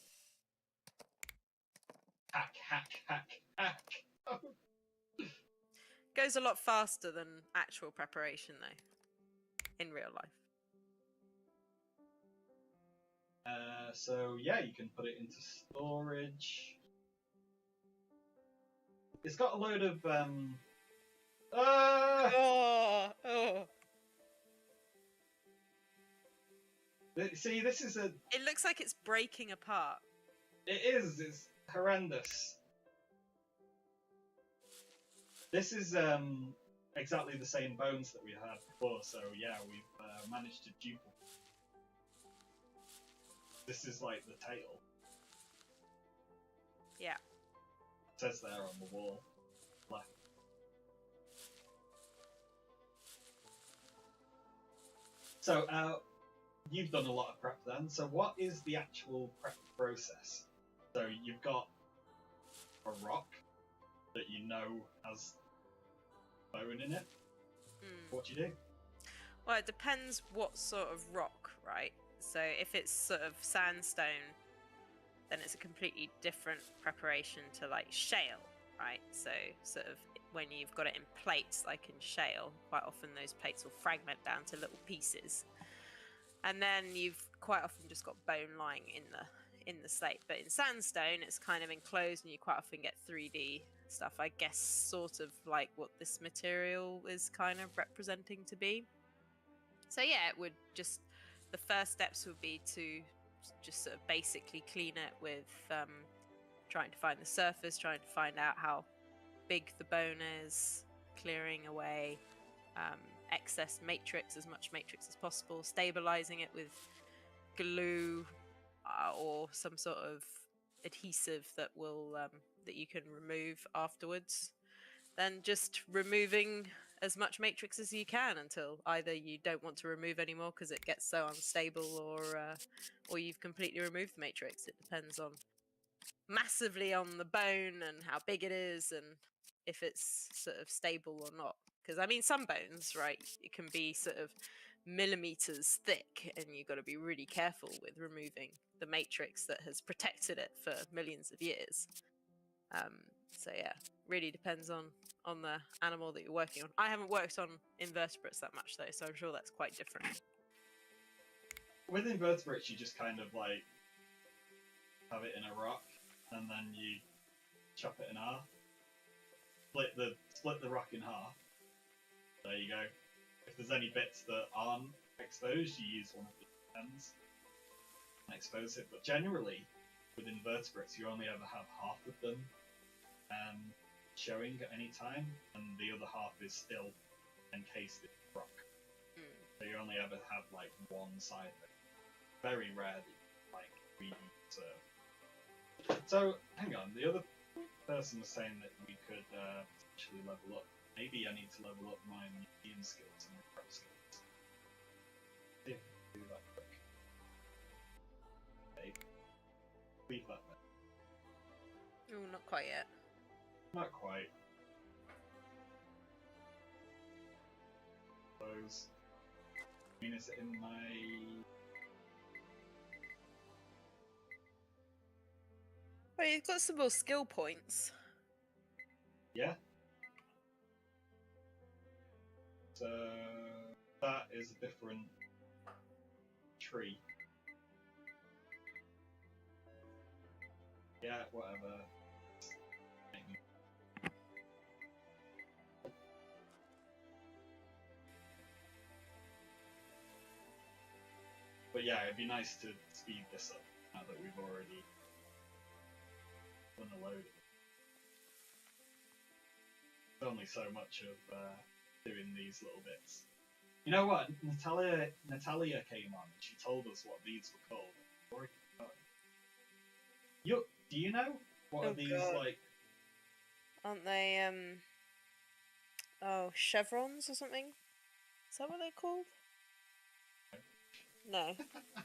Hack, hack, hack, hack. Goes a lot faster than actual preparation, though, in real life. So yeah, you can put it into storage. It's got a load of See, this is a... It looks like it's breaking apart. It is. It's horrendous. This is exactly the same bones that we had before, so yeah, we've managed to duplicate. This is like the tail. Yeah. It says there on the wall. Left. So, you've done a lot of prep then. So what is the actual prep process? So you've got a rock that you know has bone in it. What do you do? Well, it depends what sort of rock, right? So if it's sort of sandstone, then it's a completely different preparation to like shale, right? So sort of when you've got it in plates, like in shale, quite often those plates will fragment down to little pieces. And then you've quite often just got bone lying in the slate. But in sandstone, it's kind of enclosed, and you quite often get 3D stuff. I guess sort of like what this material is kind of representing to be. So yeah, it would just the first steps would be to just sort of basically clean it with trying to find the surface, trying to find out how big the bone is, clearing away excess matrix, as much matrix as possible, stabilizing it with glue or some sort of adhesive that will that you can remove afterwards. Then just removing as much matrix as you can until either you don't want to remove anymore because it gets so unstable, or you've completely removed the matrix. It depends on massively on the bone and how big it is and if it's sort of stable or not. Because I mean, some bones, right, it can be sort of millimeters thick, and you've got to be really careful with removing the matrix that has protected it for millions of years. So yeah, really depends on the animal that you're working on. I haven't worked on invertebrates that much though, so I'm sure that's quite different. With invertebrates, you just kind of like have it in a rock, and then you chop it in half. Split the rock in half. There you go. If there's any bits that aren't exposed, you use one of the hands and expose it. But generally, with invertebrates, you only ever have half of them showing at any time, and the other half is still encased in rock. So you only ever have like one side of it. Very rarely, like we observe. So hang on, the other person was saying that we could potentially level up. Maybe I need to level up my museum skills and my prep skills. See if I can do that quick. Okay. Leave that there. Oh, not quite yet. Not quite. Close. I mean, is it in my... Well, you've got some more skill points. Yeah. So that is a different tree. Yeah, whatever. But yeah, it'd be nice to speed this up now that we've already done a load of it. There's only so much of doing these little bits. You know what? Natalia came on and she told us what these were called. Do you know? What are these God. like? Aren't they, chevrons or something? Is that what they're called? No,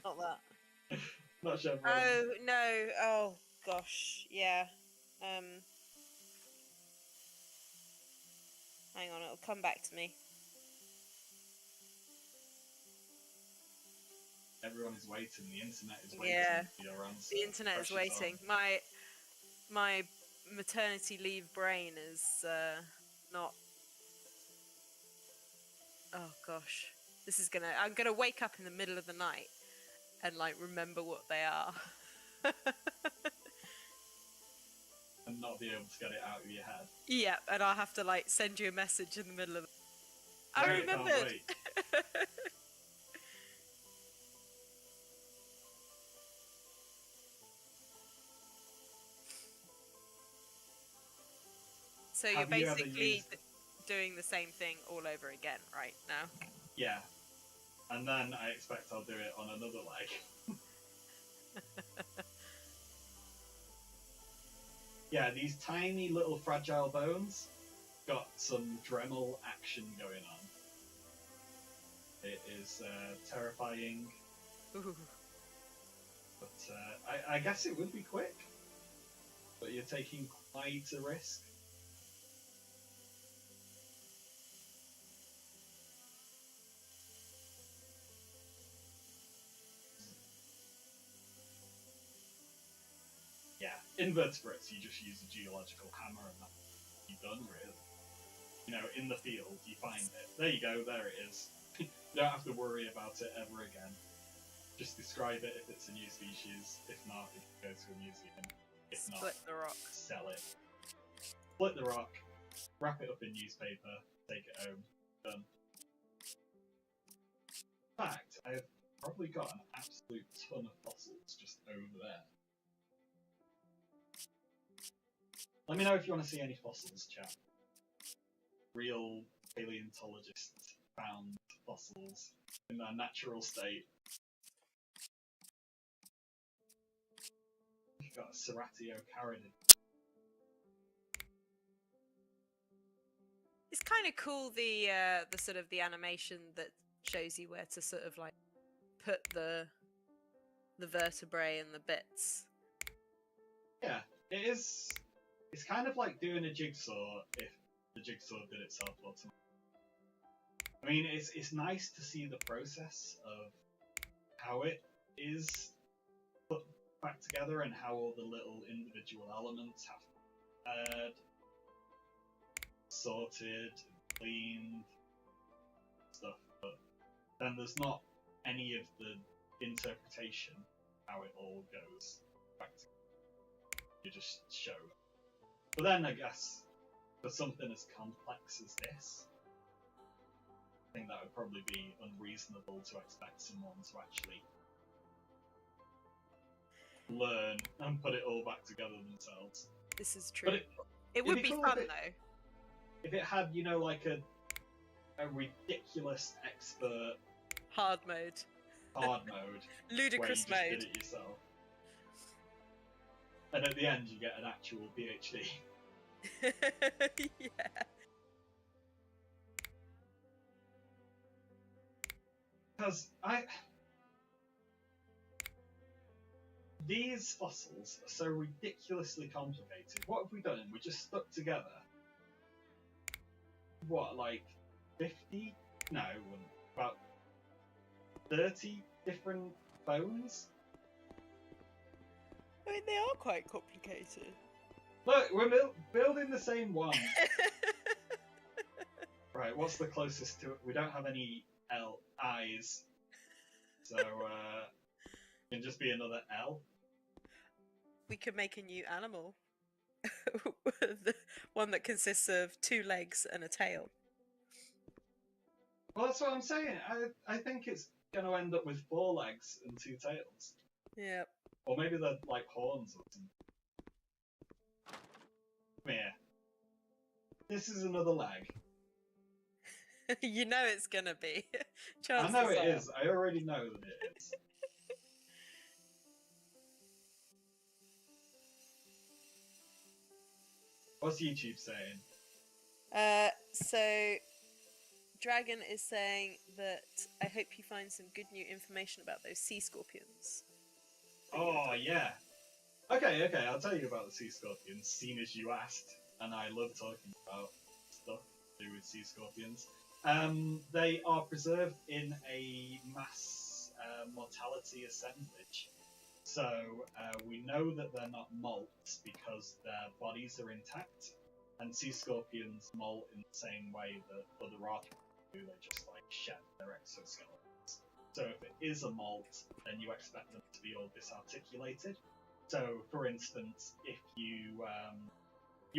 not that. Not chevrons. Oh, no. Oh, gosh. Yeah. Hang on, it'll come back to me. Everyone is waiting. The internet is waiting for your answer. The internet is waiting. My maternity leave brain is not. Oh gosh, I'm gonna wake up in the middle of the night and like remember what they are. And not be able to get it out of your head. Yeah, and I'll have to like send you a message in the middle of. I remembered. So you're basically doing the same thing all over again right now? Yeah. And then I expect I'll do it on another leg. Yeah, these tiny little fragile bones got some Dremel action going on. It is terrifying Ooh. But I guess it would be quick. But you're taking quite a risk. Yeah, invertebrates, you just use a geological hammer and that's you done, really. You know, in the field, you find it. There you go, there it is. You don't have to worry about it ever again. Just describe it if it's a new species. If not, if you go to a museum. If Split not, the rock. sell it. Split the rock, wrap it up in newspaper, take it home, done. In fact, I have probably got an absolute ton of fossils just over there. Let me know if you want to see any fossils, chat. Real paleontologists found fossils in their natural state. You've got a Ceratiocaridid. It's kind of cool the sort of the animation that shows you where to sort of like put the vertebrae and the bits. Yeah, it is. It's kind of like doing a jigsaw if the jigsaw did itself automatically. I mean, it's nice to see the process of how it is put back together and how all the little individual elements have to be prepared, sorted, cleaned, stuff. But then there's not any of the interpretation how it all goes back together. You just show. But then I guess for something as complex as this, I think that would probably be unreasonable to expect someone to actually learn and put it all back together themselves. This is true. But it would be cool fun though. If it had, you know, like a ridiculous expert hard mode, ludicrous where you mode. just did it yourself. And at the end you get an actual PhD. Yeah. Because these fossils are so ridiculously complicated. What have we done? We just stuck together. What, like 50? No, about 30 different bones? I mean, they are quite complicated. Look, we're building the same one. Right, what's the closest to it? We don't have any eyes. So, it can just be another L. We could make a new animal. One that consists of 2 legs and a tail. Well, that's what I'm saying. I think it's going to end up with 4 legs and 2 tails. Yep. Or maybe they're like horns or something. Come here. This is another leg. You know it's gonna be. I know it is. I already know that it is. What's YouTube saying? So Dragon is saying that I hope you find some good new information about those sea scorpions. Oh, yeah. Okay, I'll tell you about the sea scorpions, seeing as you asked, and I love talking about stuff to do with sea scorpions. They are preserved in a mass mortality assemblage. So we know that they're not molts because their bodies are intact, and sea scorpions molt in the same way that other arthropods do. They just like shed their exoskeletons. So if it is a molt, then you expect them to be all disarticulated. So, for instance, if you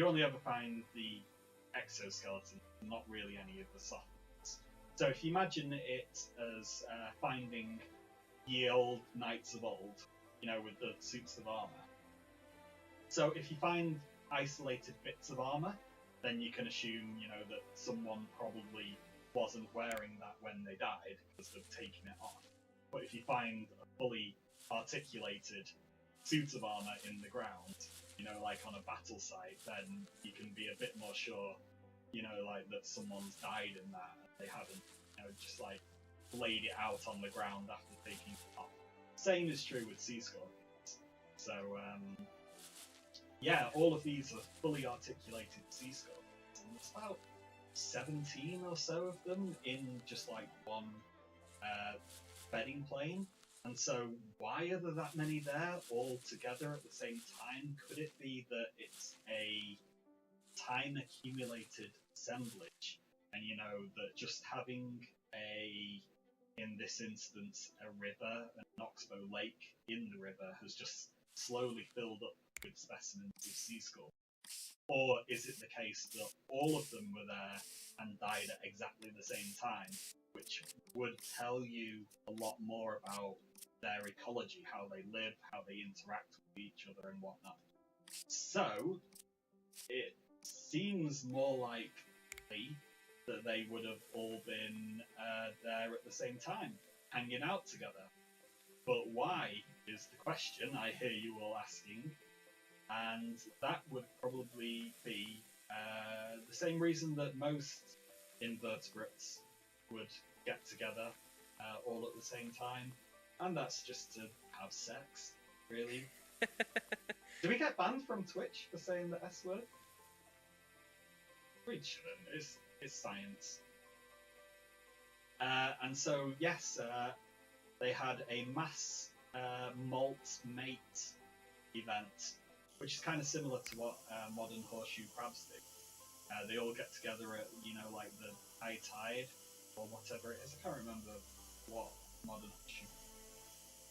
only ever find the exoskeleton, not really any of the soft ones. So if you imagine it as finding ye old knights of old, you know, with the suits of armor. So if you find isolated bits of armor, then you can assume, you know, that someone probably wasn't wearing that when they died because they've taken it off. But if you find a fully articulated suit of armor in the ground, you know, like on a battle site, then you can be a bit more sure, you know, like that someone's died in that and they haven't, you know, just like laid it out on the ground after taking it off. same is true with sea scorpions. So, yeah, all of these are fully articulated sea scorpions, and there's about 17 or so of them in just like one bedding plane. And so, why are there that many there all together at the same time? Could it be that it's a time accumulated assemblage, and that just having in this instance, a river, an oxbow lake in the river, has just slowly filled up with specimens of sea scorpions? Or is it the case that all of them were there and died at exactly the same time, which would tell you a lot more about their ecology, how they live, how they interact with each other and whatnot? So, it seems more likely that they would have all been there at the same time, hanging out together. But why is the question I hear you all asking, and that would probably be the same reason that most invertebrates would get together all at the same time, and that's just to have sex, really. Do we get banned from Twitch for saying the S word? We shouldn't. It's science. And so, yes, they had a mass molt mate event, which is kind of similar to what modern horseshoe crabs do. They all get together at, like the high tide or whatever it is. I can't remember what modern horseshoe.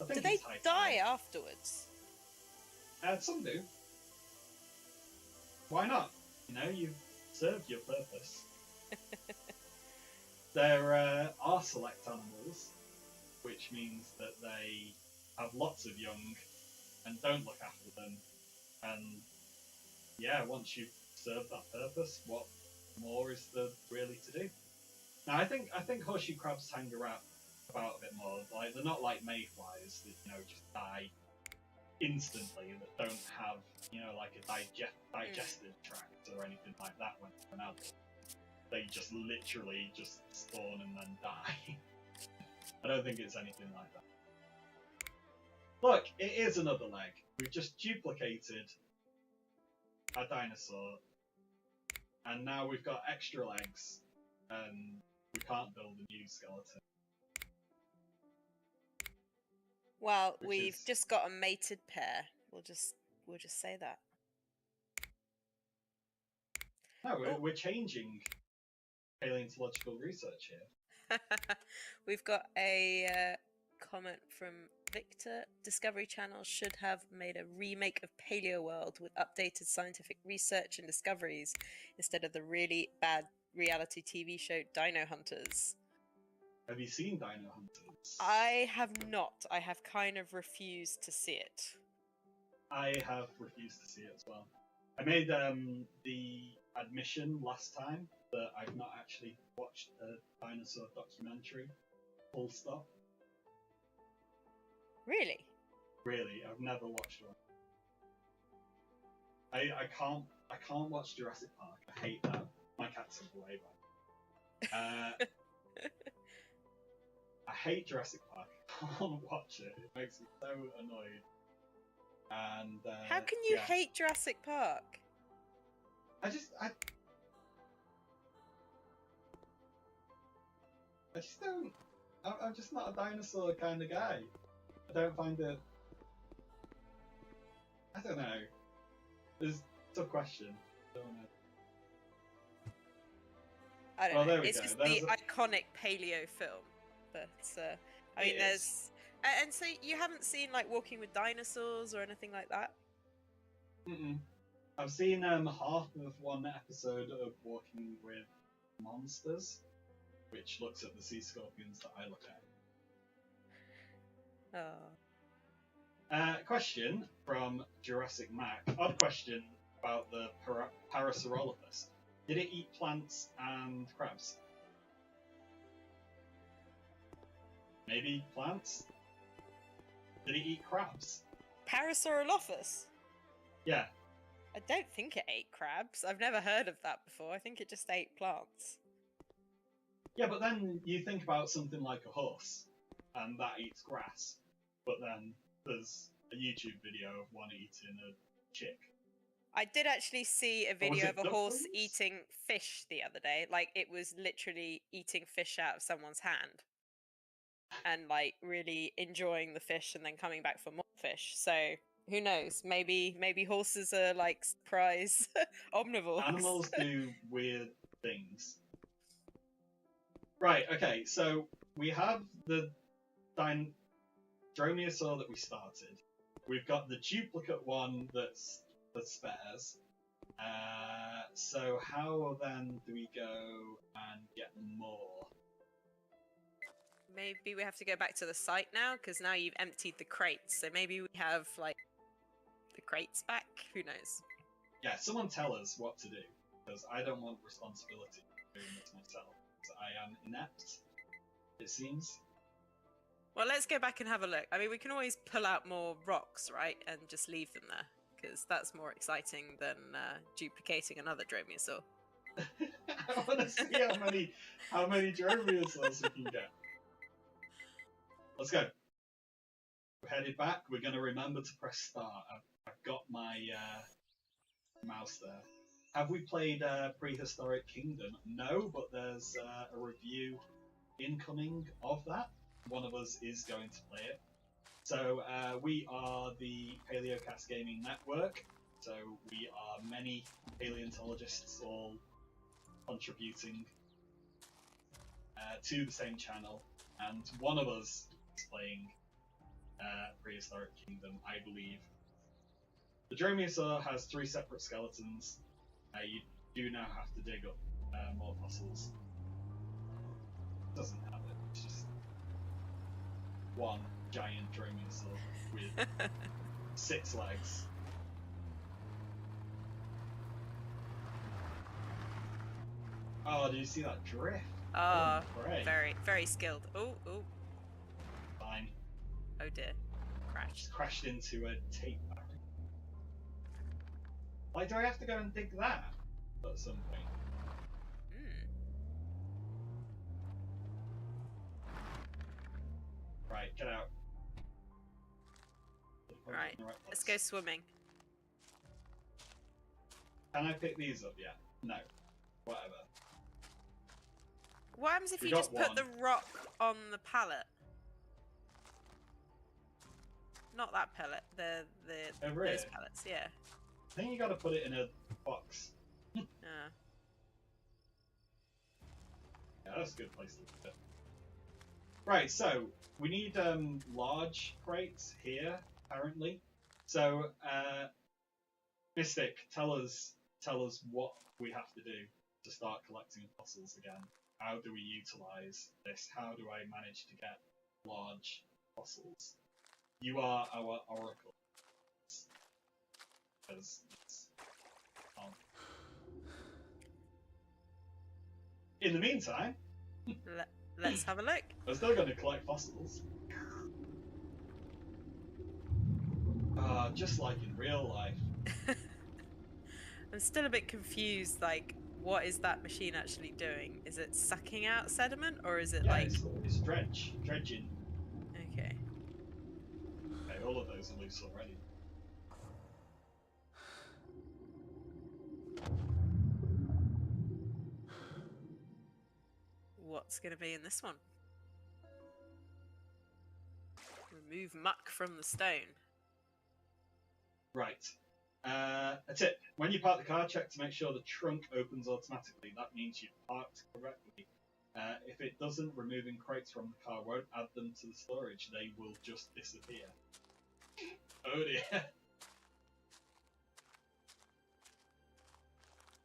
I think do they high die tide. afterwards? Some do. Why not? You've served your purpose. There are select animals, which means that they have lots of young and don't look after them. And yeah, once you've served that purpose, what more is there really to do? Now, I think horseshoe crabs hang around about a bit more. Like, they're not like mayflies that just die instantly, that don't have like a digestive tract or anything like that when they're an adult. They just literally just spawn and then die. I don't think it's anything like that. Look, it is another leg. We've just duplicated a dinosaur, and now we've got extra legs, and we can't build a new skeleton. Well, we've just got a mated pair. We'll just say that. No, we're changing paleontological research here. We've got a comment from Victor. Discovery Channel should have made a remake of Paleo World with updated scientific research and discoveries instead of the really bad reality TV show Dino Hunters. Have you seen Dino Hunters? I have not. I have kind of refused to see it. I have refused to see it as well. I made the admission last time that I've not actually watched a dinosaur documentary, full stop. Really? Really, I've never watched one. I can't watch Jurassic Park. I hate that. My cat's away by I hate Jurassic Park. I can't watch it. It makes me so annoyed. And how can you hate Jurassic Park? I just don't. I'm just not a dinosaur kind of guy. I don't find it. I don't know. It's a tough question. I don't know. I don't know. It's just the iconic paleo film, but I mean, there's. And so you haven't seen like Walking with Dinosaurs or anything like that? I've seen half of one episode of Walking with Monsters, which looks at the sea scorpions that I look at. Oh. Question from Jurassic Mac. Odd question about the Parasaurolophus. Did it eat plants and crabs? Maybe plants? Did it eat crabs? Parasaurolophus? Yeah. I don't think it ate crabs. I've never heard of that before. I think it just ate plants. Yeah, but then you think about something like a horse, and that eats grass. but then there's a YouTube video of one eating a chick. I did actually see a Or was video it of a horse ducklings? eating fish the other day. Like, it was literally eating fish out of someone's hand. And, like, really enjoying the fish and then coming back for more fish. So, who knows? Maybe horses are, like, surprise omnivores. Animals do weird things. Right, okay, so we have the Dromaeosaur that we started. We've got the duplicate one that's spares. So how then do we go and get more? Maybe we have to go back to the site now, because now you've emptied the crates. So maybe we have, like, the crates back? Who knows? Yeah, someone tell us what to do, because I don't want responsibility for doing this myself. Because I am inept, it seems. Well, let's go back and have a look. I mean, we can always pull out more rocks, right? And just leave them there, because that's more exciting than duplicating another Dromaeosaur. I want to see how many Dromaeosaurs we can get. Let's go. We're headed back. We're going to remember to press start. I've got my mouse there. Have we played Prehistoric Kingdom? No, but there's a review incoming of that. One of us is going to play it. So we are the PaleoCast Gaming Network. So we are many paleontologists all contributing to the same channel, and one of us is playing Prehistoric Kingdom, I believe. The Dromaeosaur has 3 separate skeletons. You do now have to dig up more fossils. Doesn't have it. It's just one giant Dromaeosaur with 6 legs. Oh, did you see that drift? Oh, very, very skilled. Oh. Fine. Oh dear. Crashed. Just crashed into a tape barrier. Like, do I have to go and dig that at some point? Right, get out. Right, let's go swimming. Can I pick these up yet? No. Whatever. What happens if We you just got put the rock on the pallet? Not that pallet, those pallets, yeah. I think you gotta put it in a box. Yeah, that's a good place to put it. Right, so we need large crates here, apparently. So, Mystic, tell us what we have to do to start collecting fossils again. How do we utilize this? How do I manage to get large fossils? You are our oracle. Because it's in the meantime, let's have a look. we're still going to collect fossils. Just like in real life. I'm still a bit confused, like, what is that machine actually doing? Is it sucking out sediment, or is it like... It's dredging. Okay. Okay, all of those are loose already. What's going to be in this one? Remove muck from the stone. Right. A tip. When you park the car, check to make sure the trunk opens automatically. That means you've parked correctly. If it doesn't, removing crates from the car won't add them to the storage. They will just disappear. Oh dear.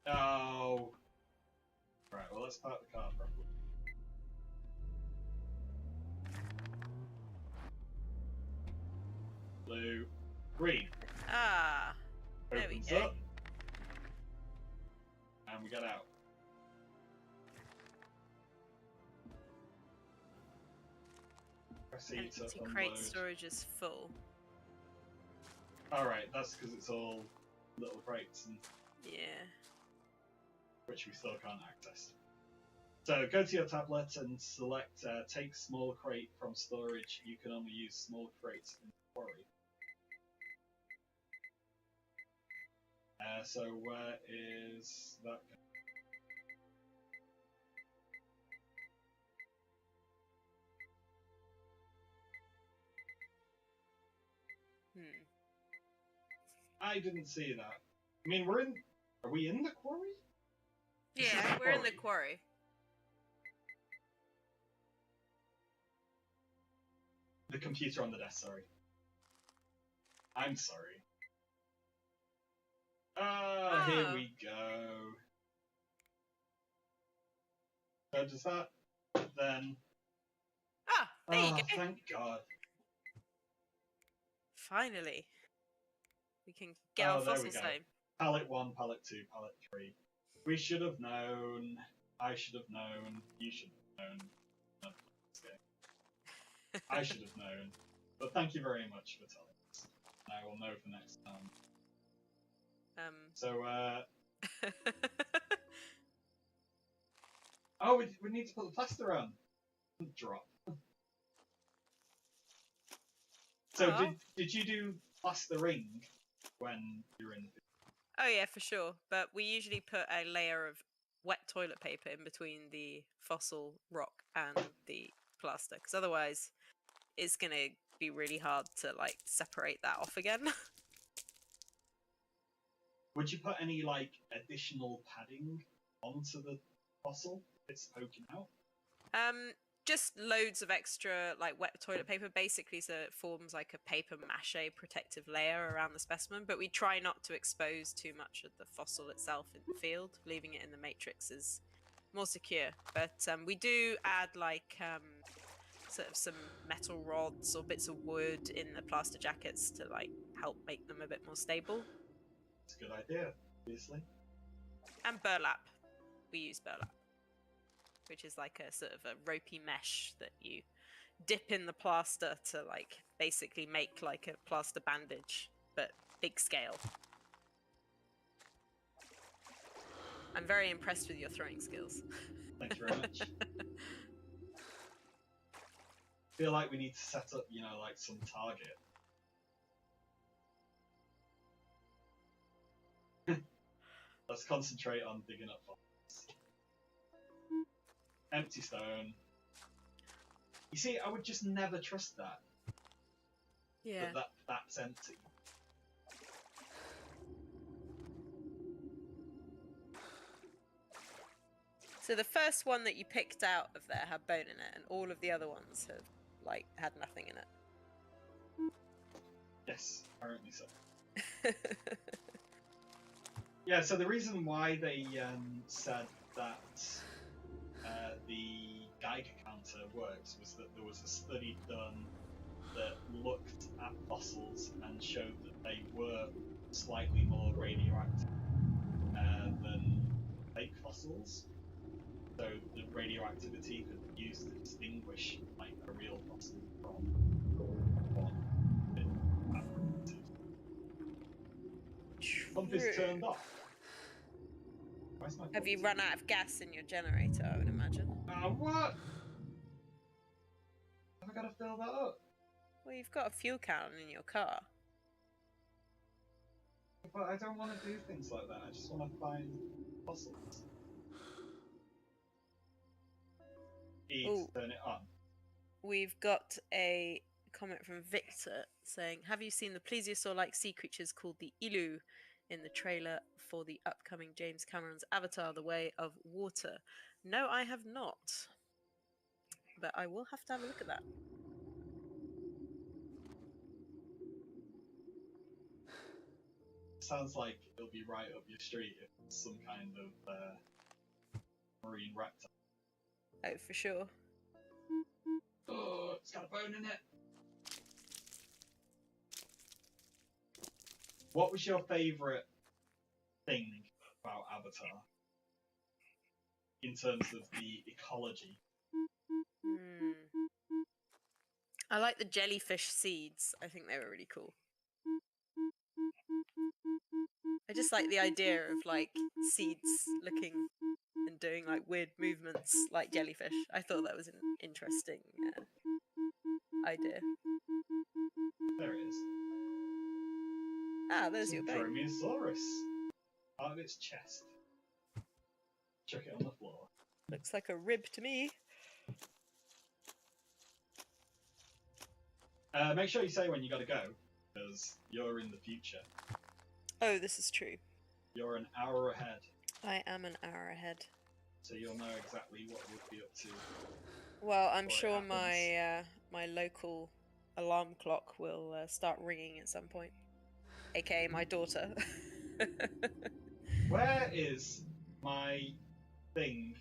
Oh. Right, well, let's park the car properly. Blue. Green. Ah. There we Opens go. up. And we get out. Press E to Empty unload. crate storage is full. Alright, that's because it's all little crates, and Yeah. which we still can't access. So go to your tablet and select take small crate from storage. You can only use small crates in the quarry. So where is that? I didn't see that. I mean, we're in. Are we in the quarry? Yeah, we're in the quarry. The computer on the desk, sorry. I'm sorry. Here we go. So does that then... There you go. Thank God. Finally. We can get our fossils home. Pallet 1, Pallet 2, Pallet 3. We should have known. I should have known. You should have known. I should have known. But thank you very much for telling us. I will know for next time. Oh, we need to put the plaster on. Drop. So did you do plastering when you were in the... Oh yeah, for sure. But we usually put a layer of wet toilet paper in between the fossil rock and the plaster, because otherwise it's going to be really hard to like separate that off again. Would you put any like additional padding onto the fossil if it's poking out? Just loads of extra like wet toilet paper, basically, so it forms like a paper mache protective layer around the specimen. But we try not to expose too much of the fossil itself in the field. Leaving it in the matrix is more secure. But we do add like sort of some metal rods or bits of wood in the plaster jackets to like help make them a bit more stable. It's a good idea, obviously. And burlap. We use burlap, which is like a sort of a ropey mesh that you dip in the plaster to like basically make like a plaster bandage, but big scale. I'm very impressed with your throwing skills. Thank you very much. I feel like we need to set up, you know, like some target. Let's concentrate on digging up fossils. Empty stone. You see, I would just never trust that. Yeah. That's empty. So the first one that you picked out of there had bone in it, and all of the other ones have like had nothing in it. Yes, apparently so. Yeah, so the reason why they said that the Geiger counter works was that there was a study done that looked at fossils and showed that they were slightly more radioactive than fake fossils. So the radioactivity could be used to distinguish like a real fossil from one that fabricated. Pump is turned off. Have you run out of gas in your generator, I would imagine? What? Have I got to fill that up? Well, you've got a fuel can in your car. But I don't want to do things like that. I just want to find fossils. Turn it on. We've got a comment from Victor saying, have you seen the plesiosaur-like sea creatures called the Ilu in the trailer for the upcoming James Cameron's Avatar, The Way of Water? No, I have not. But I will have to have a look at that. Sounds like it'll be right up your street if it's some kind of marine reptile. Oh, for sure. Oh, it's got a bone in it. What was your favourite thing about Avatar in terms of the ecology? I like the jellyfish seeds. I think they were really cool. I just like the idea of like seeds looking and doing like weird movements like jellyfish. I thought that was an interesting idea. There it is. Ah, there's Some your bone. Dromaeosaurus. Out of its chest. Chuck it on the floor. Looks like a rib to me. Make sure you say when you gotta go, because you're in the future. Oh, this is true. You're an hour ahead. I am an hour ahead. So you'll know exactly what we'll be up to. Well, I'm before it sure happens. my local alarm clock will start ringing at some point, aka my daughter. Where is my thing?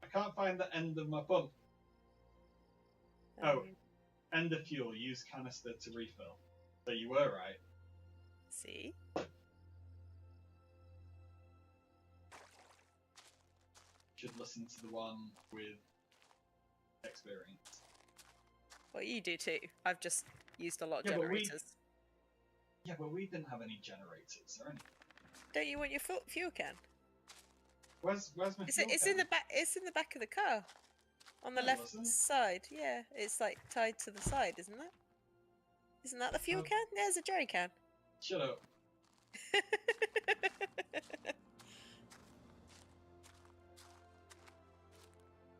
I can't find the end of my pump. Oh, end of fuel. Use canister to refill. So you were right. See? Should listen to the one with experience. Well, you do too. I've just used a lot of Yeah, generators. But we didn't have any generators or anything. Don't you want your fuel can? Where's my fuel It's can? in the back. It's in the back of the car, on the No, left wasn't it? side. Yeah, it's like tied to the side, isn't it? Isn't that the fuel Oh. can? There's a jerry can. Shut up.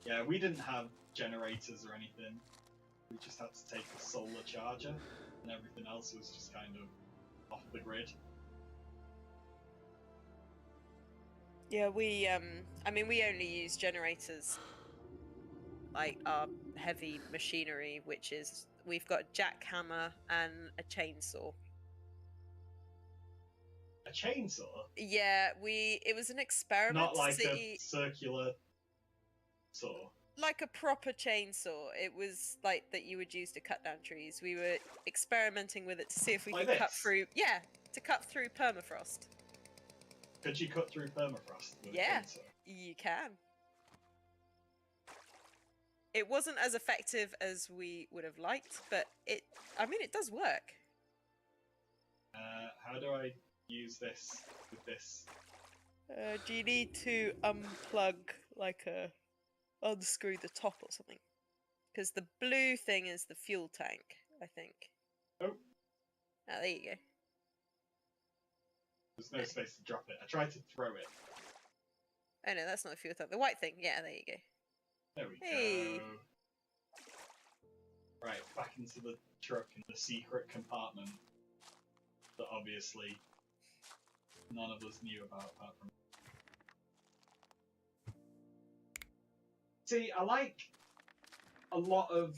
Yeah, we didn't have generators or anything. We just had to take a solar charger, and everything else was just kind of off the grid. Yeah, I mean, we only use generators, like our heavy machinery, which is, we've got a jackhammer and a chainsaw. A chainsaw? Yeah, it was an experiment Not like to see, a circular saw. like a proper chainsaw. It was like that you would use to cut down trees. We were experimenting with it to see if we Like could cut this? through, yeah, to cut through permafrost. Could you cut through permafrost with Yeah. a chainsaw? You can. It wasn't as effective as we would have liked, but I mean, it does work. How do I use this with this? Do you need to unplug, like unscrew the top or something? Because the blue thing is the fuel tank, I think. Oh. Ah, there you go. There's no space to drop it. I tried to throw it. Oh no, that's not the fuel tank. The white thing, yeah, there you go. There we Hey. go. Right, back into the truck in the secret compartment that obviously none of us knew about apart from. See, I like a lot of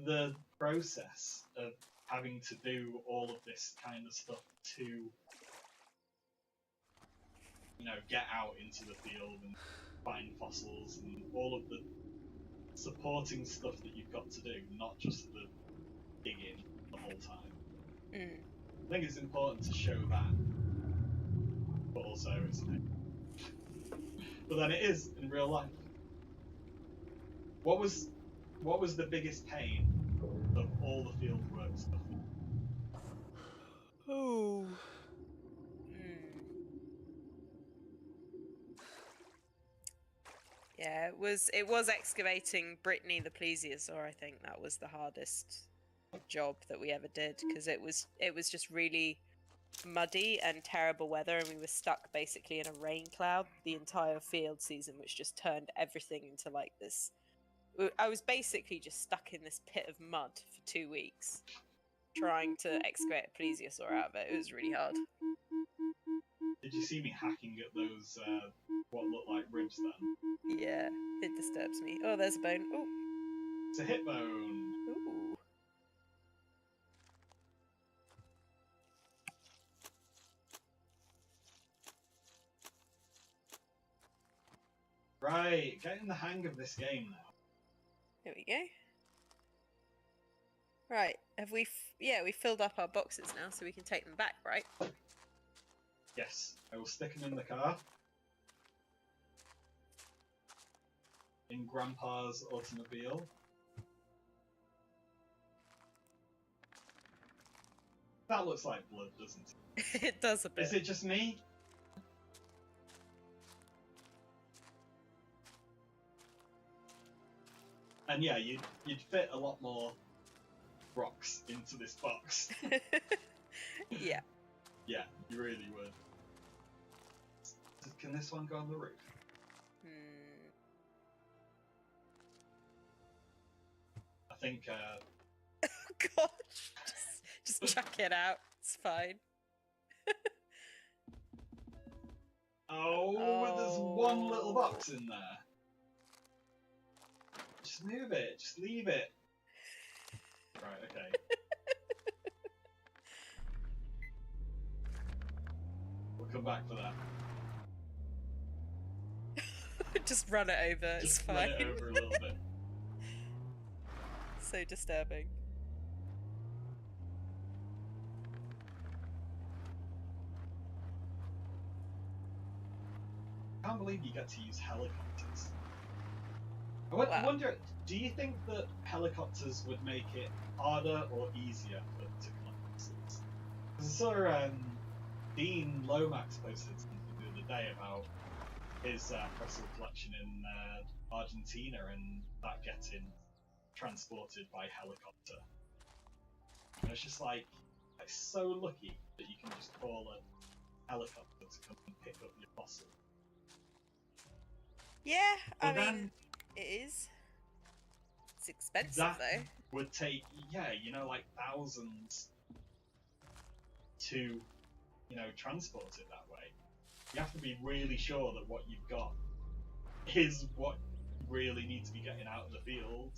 the process of having to do all of this kind of stuff to, you know, get out into the field and find fossils and all of the supporting stuff that you've got to do, not just the digging the whole time. I think it's important to show that, but also it's but then it is in real life. What was the biggest pain of all the field work stuff? Oh. Yeah, it was excavating Brittany the plesiosaur. I think that was the hardest job that we ever did, because it was just really muddy and terrible weather, and we were stuck basically in a rain cloud the entire field season, which just turned everything into like this. I was basically just stuck in this pit of mud for 2 weeks trying to excavate a plesiosaur out of it. It was really hard. Did you see me hacking at those what looked like ribs then? Yeah, it disturbs me. Oh, there's a bone. Oh, it's a hip bone. Ooh. Right, getting the hang of this game now. There we go. Right, have we? Yeah, we filled up our boxes now, so we can take them back, right? Yes, I will stick them in the car. In Grandpa's automobile. That looks like blood, doesn't it? It does a bit. Is it just me? And yeah, you'd fit a lot more rocks into this box. Yeah. Yeah, you really would. Can this one go on the roof? I think. Oh gosh, just chuck it out. It's fine. Oh, there's one little box in there. Just move it. Just leave it. Right. Okay. We'll come back for that. Just run it over. It's Just fine. run it over a little bit. So disturbing. I can't believe you get to use helicopters. I wonder, do you think that helicopters would make it harder or easier to collect fossils? Because I saw Dean Lomax posted something the other day about his fossil collection in Argentina and that getting transported by helicopter. And it's just like so lucky that you can just call a helicopter to come and pick up your fossil. Yeah, I mean, it is. It's expensive though. Would take, like thousands to, transport it that way. You have to be really sure that what you've got is what you really need to be getting out of the field.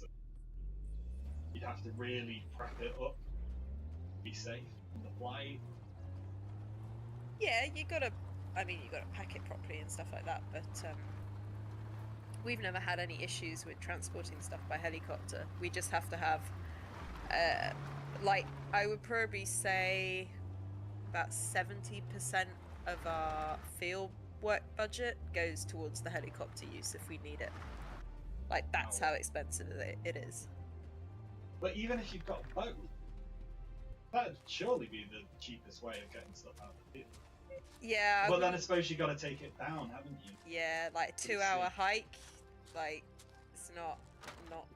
You'd have to really prep it up, be safe on the flight. Yeah, you gotta pack it properly and stuff like that, but we've never had any issues with transporting stuff by helicopter. We just have to have, I would probably say about 70% of our field work budget goes towards the helicopter use if we need it. Like, that's how expensive it is. But even if you've got a boat, that'd surely be the cheapest way of getting stuff out of the field. Yeah. But then I suppose you've got to take it down, haven't you? Yeah, like a 2-hour hike, like, it's not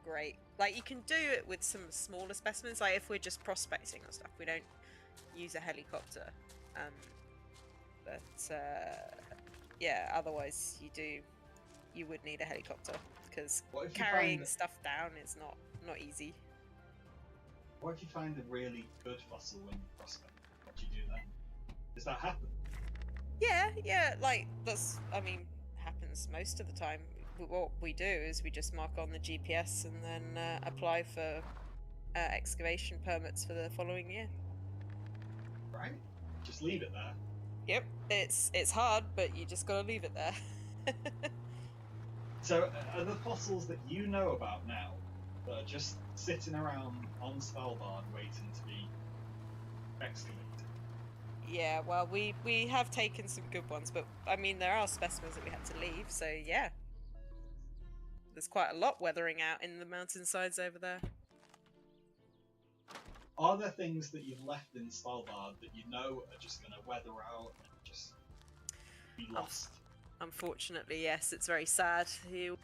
great. Like, you can do it with some smaller specimens, like if we're just prospecting or stuff, we don't use a helicopter. Yeah, otherwise you would need a helicopter, because carrying stuff down is not easy. What if you find a really good fossil when you prospect? What do you do then? Does that happen? Yeah, like, happens most of the time. What we do is we just mark on the GPS and then apply for excavation permits for the following year. Right? Just leave it there. Yep, it's hard, but you just gotta leave it there. So, are the fossils that you know about now that are just sitting around on Svalbard waiting to be excavated? Yeah, well, we have taken some good ones, but I mean, there are specimens that we had to leave, so yeah. There's quite a lot weathering out in the mountainsides over there. Are there things that you've left in Svalbard that you know are just going to weather out and just be lost? Unfortunately, yes. It's very sad. You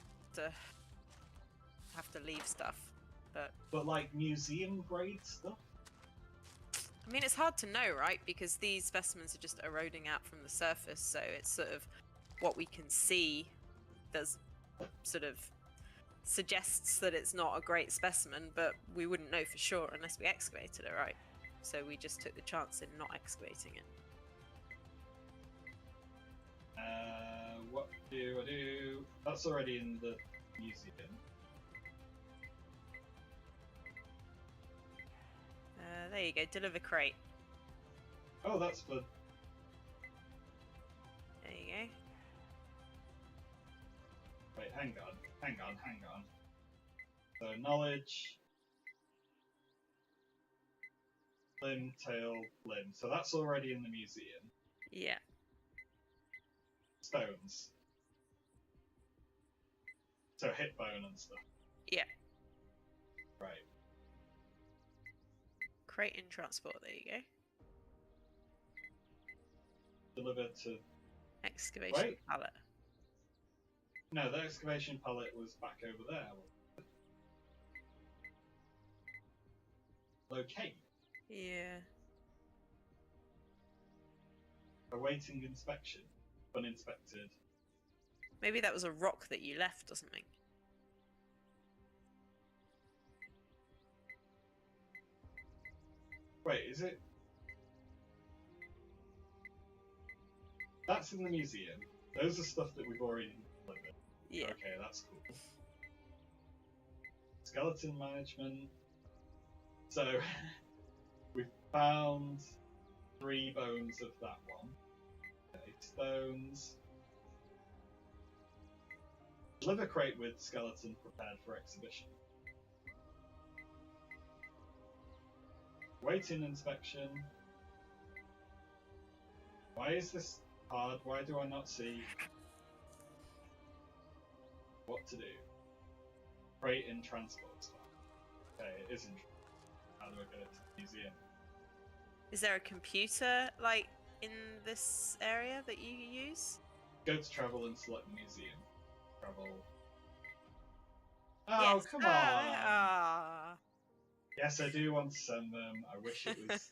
have to leave stuff, but like museum grade stuff. I mean, it's hard to know, right? Because these specimens are just eroding out from the surface, so it's sort of what we can see. There's sort of suggests that it's not a great specimen, but we wouldn't know for sure unless we excavated it, right? So we just took the chance in not excavating it. What do I do? That's already in the museum. There you go, deliver crate. Oh, that's for... There you go. Wait, hang on. So, knowledge... Limb, tail, limb. So that's already in the museum. Yeah. Stones. So hip bone and stuff. Yeah. Right. Crate and transport, there you go. Delivered to... Excavation pallet. No, the excavation pallet was back over there. locate. Yeah. Awaiting inspection. Uninspected. Maybe that was a rock that you left or something. Wait, is it? That's in the museum. Those are stuff that we've already delivered. Yeah. Okay, that's cool. Skeleton management. So, we found 3 bones of that one. Okay, stones. Deliver crate with skeleton prepared for exhibition. Waiting inspection. Why is this hard? Why do I not see what to do? Crate in transport spot. Okay, it isn't. How do I get it to the museum? Is there a computer, like, in this area that you use? Go to travel and select the museum. Travel. Oh, yes. come on! Ah. Yes, I do want to send them. I wish it was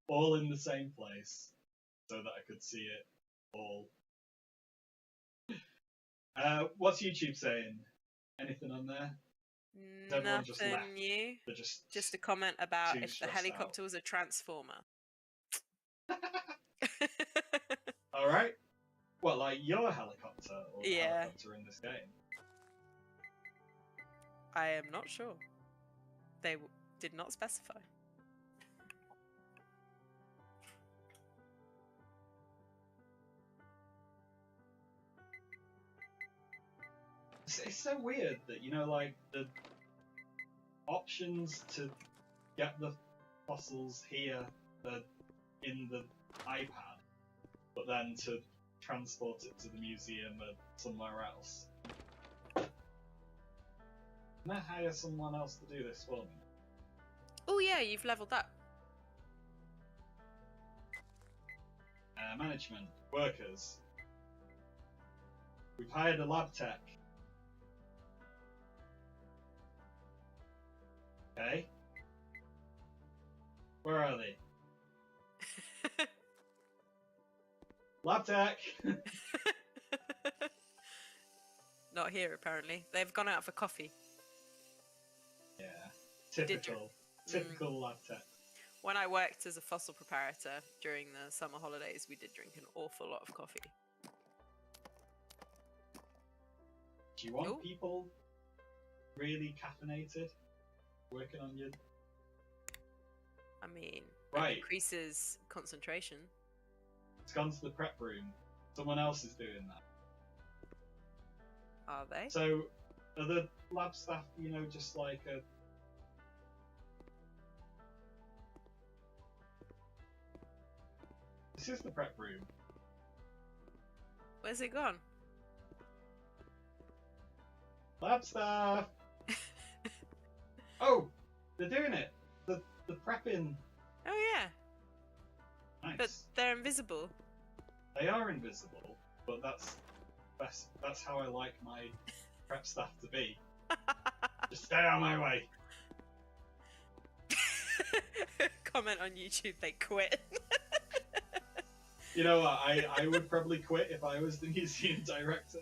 all in the same place so that I could see it all. What's YouTube saying? Anything on there? Everyone just left. Nothing new. They're Just a comment about if the stressed helicopter out. was a transformer. Alright. What, like your helicopter or the Yeah. helicopter in this game? I am not sure. They did not specify. It's so weird that, you know, like, the options to get the fossils here are in the iPad, but then to transport it to the museum or somewhere else. Can I hire someone else to do this for me? Oh yeah, you've leveled up. Management, workers. We've hired a lab tech. Okay. Where are they? Lab tech! Not here, apparently. They've gone out for coffee. Yeah. Typical lab tech. When I worked as a fossil preparator during the summer holidays, we did drink an awful lot of coffee. Do you want people really caffeinated working on your... I mean, Right. it increases concentration. It's gone to the prep room. Someone else is doing that. Are they? So, are the lab staff, you know, just like a... This is the prep room. Where's it gone? Lab staff! Oh! They're doing it! The prepping. Oh yeah. Nice. But they're invisible. They are invisible, but that's how I like my prep staff to be. Just stay out of my way. Comment on YouTube, they quit. You know what? I would probably quit if I was the museum director.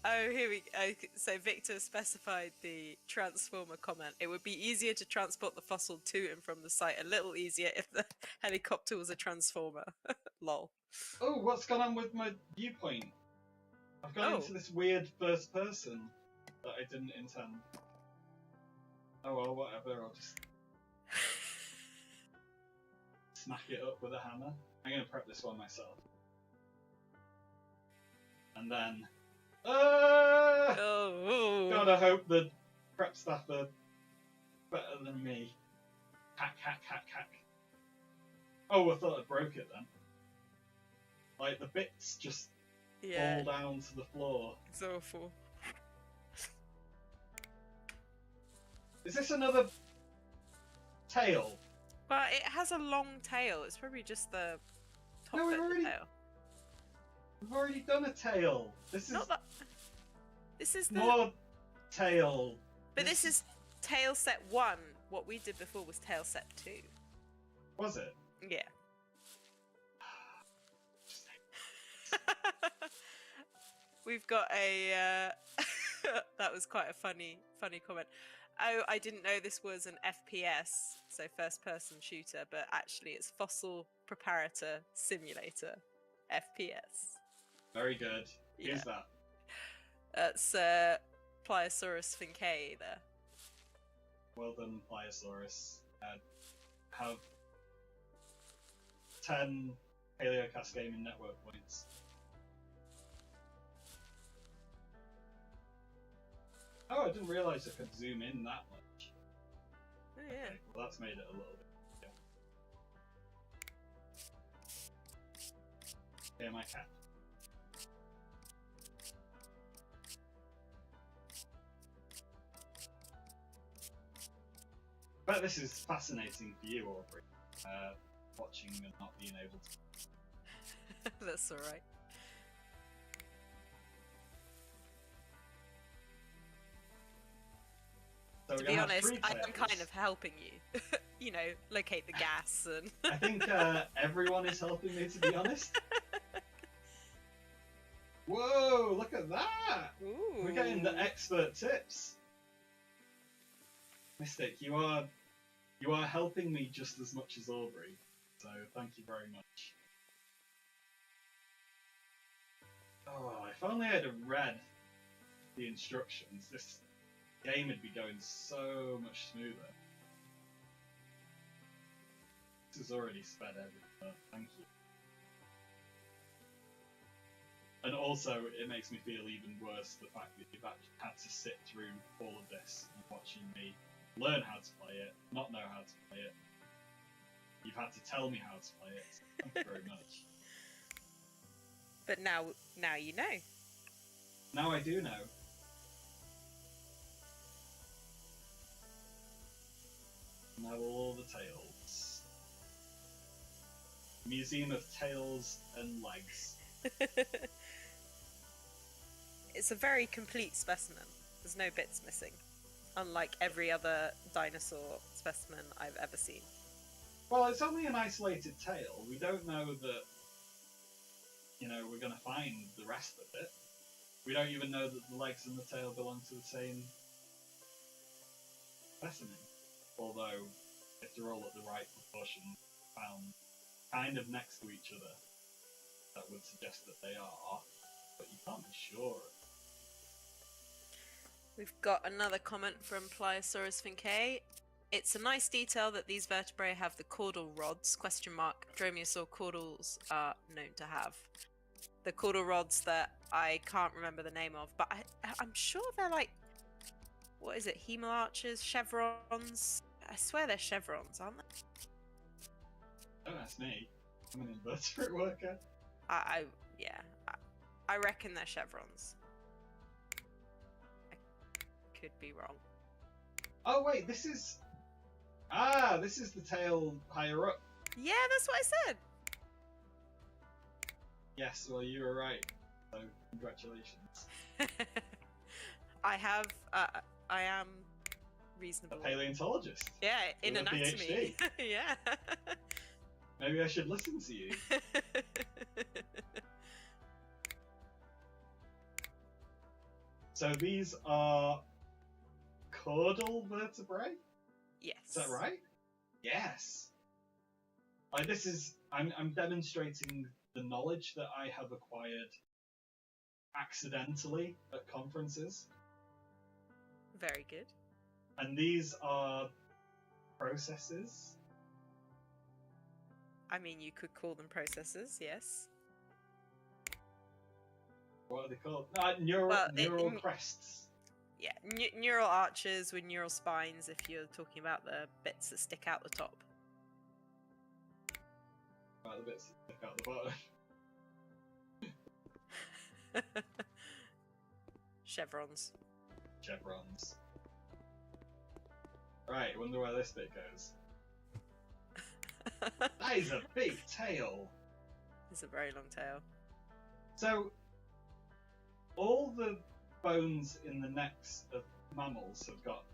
Oh, here we go. So Victor specified the transformer comment. It would be easier to transport the fossil to and from the site. A little easier if the helicopter was a transformer. Lol. Oh, what's gone on with my viewpoint? I've gone into this weird first person that I didn't intend. Oh well, whatever. I'll just smack it up with a hammer. I'm gonna prep this one myself. And then... Oh. Gotta hope the prep staff are better than me. Hack, hack, hack, hack. Oh, I thought I broke it then. Like, the bits just fall down to the floor. It's awful. Is this another tail? Well, it has a long tail. It's probably just the top bit of the tail. We've already done a tail. This is not that. This is the more tail. But this is tail set 1. What we did before was tail set 2. Was it? Yeah. We've got a that was quite a funny comment. Oh, I didn't know this was an FPS, so first person shooter, but actually it's Fossil Preparator Simulator, FPS. Very good. Yeah. Who's that? That's Pliosaurus fincae there. Well done, Pliosaurus. Have 10 Paleocast Gaming Network points. Oh, I didn't realise I could zoom in that much. Oh yeah. Okay, well, that's made it a little bit. Yeah, my cat. But this is fascinating for you, Aubrey. Watching and not being able to. That's alright. So To be honest, I am kind of helping you. You know, locate the gas and. I think everyone is helping me, to be honest. Whoa! Look at that! Ooh. We're getting the expert tips. Mystic, you are helping me just as much as Aubrey. So thank you very much. Oh, if only I'd have read the instructions, this game would be going so much smoother. This has already sped everything up, thank you. And also, it makes me feel even worse the fact that you've actually had to sit through all of this and watching me learn how to play it, not know how to play it. You've had to tell me how to play it. Thank you very much. But now you know. Now I do know. Now all the tails. Museum of Tails and Legs. It's a very complete specimen. There's no bits missing. Unlike every other dinosaur specimen I've ever seen. Well, it's only an isolated tail. We don't know that, we're going to find the rest of it. We don't even know that the legs and the tail belong to the same specimen. Although, if they're all at the right proportion, found kind of next to each other, that would suggest that they are, but you can't be sure. We've got another comment from Pliosaurus fincae. It's a nice detail that these vertebrae have the caudal rods, ? Dromaeosaur caudals are known to have. The caudal rods that I can't remember the name of, but I'm sure they're like, what is it, hemelarches, chevrons? I swear they're chevrons, aren't they? Don't ask me. I'm an invertebrate worker. I reckon they're chevrons. I could be wrong. Oh wait, this is the tail higher up. Yeah, that's what I said. Yes, well you were right. So congratulations. I am reasonable. A paleontologist. Yeah, in with a anatomy. PhD. Yeah. Maybe I should listen to you. So these are caudal vertebrae? Yes. Is that right? Yes. I'm demonstrating the knowledge that I have acquired accidentally at conferences. Very good. And these are processes. I mean, you could call them processes, yes. What are they called? Neural crests. Yeah, neural arches with neural spines if you're talking about the bits that stick out the top. Right, the bits that stick out the bottom. Chevrons. Chevrons. Right, wonder where this bit goes. That is a big tail! It's a very long tail. So, all the bones in the necks of mammals have got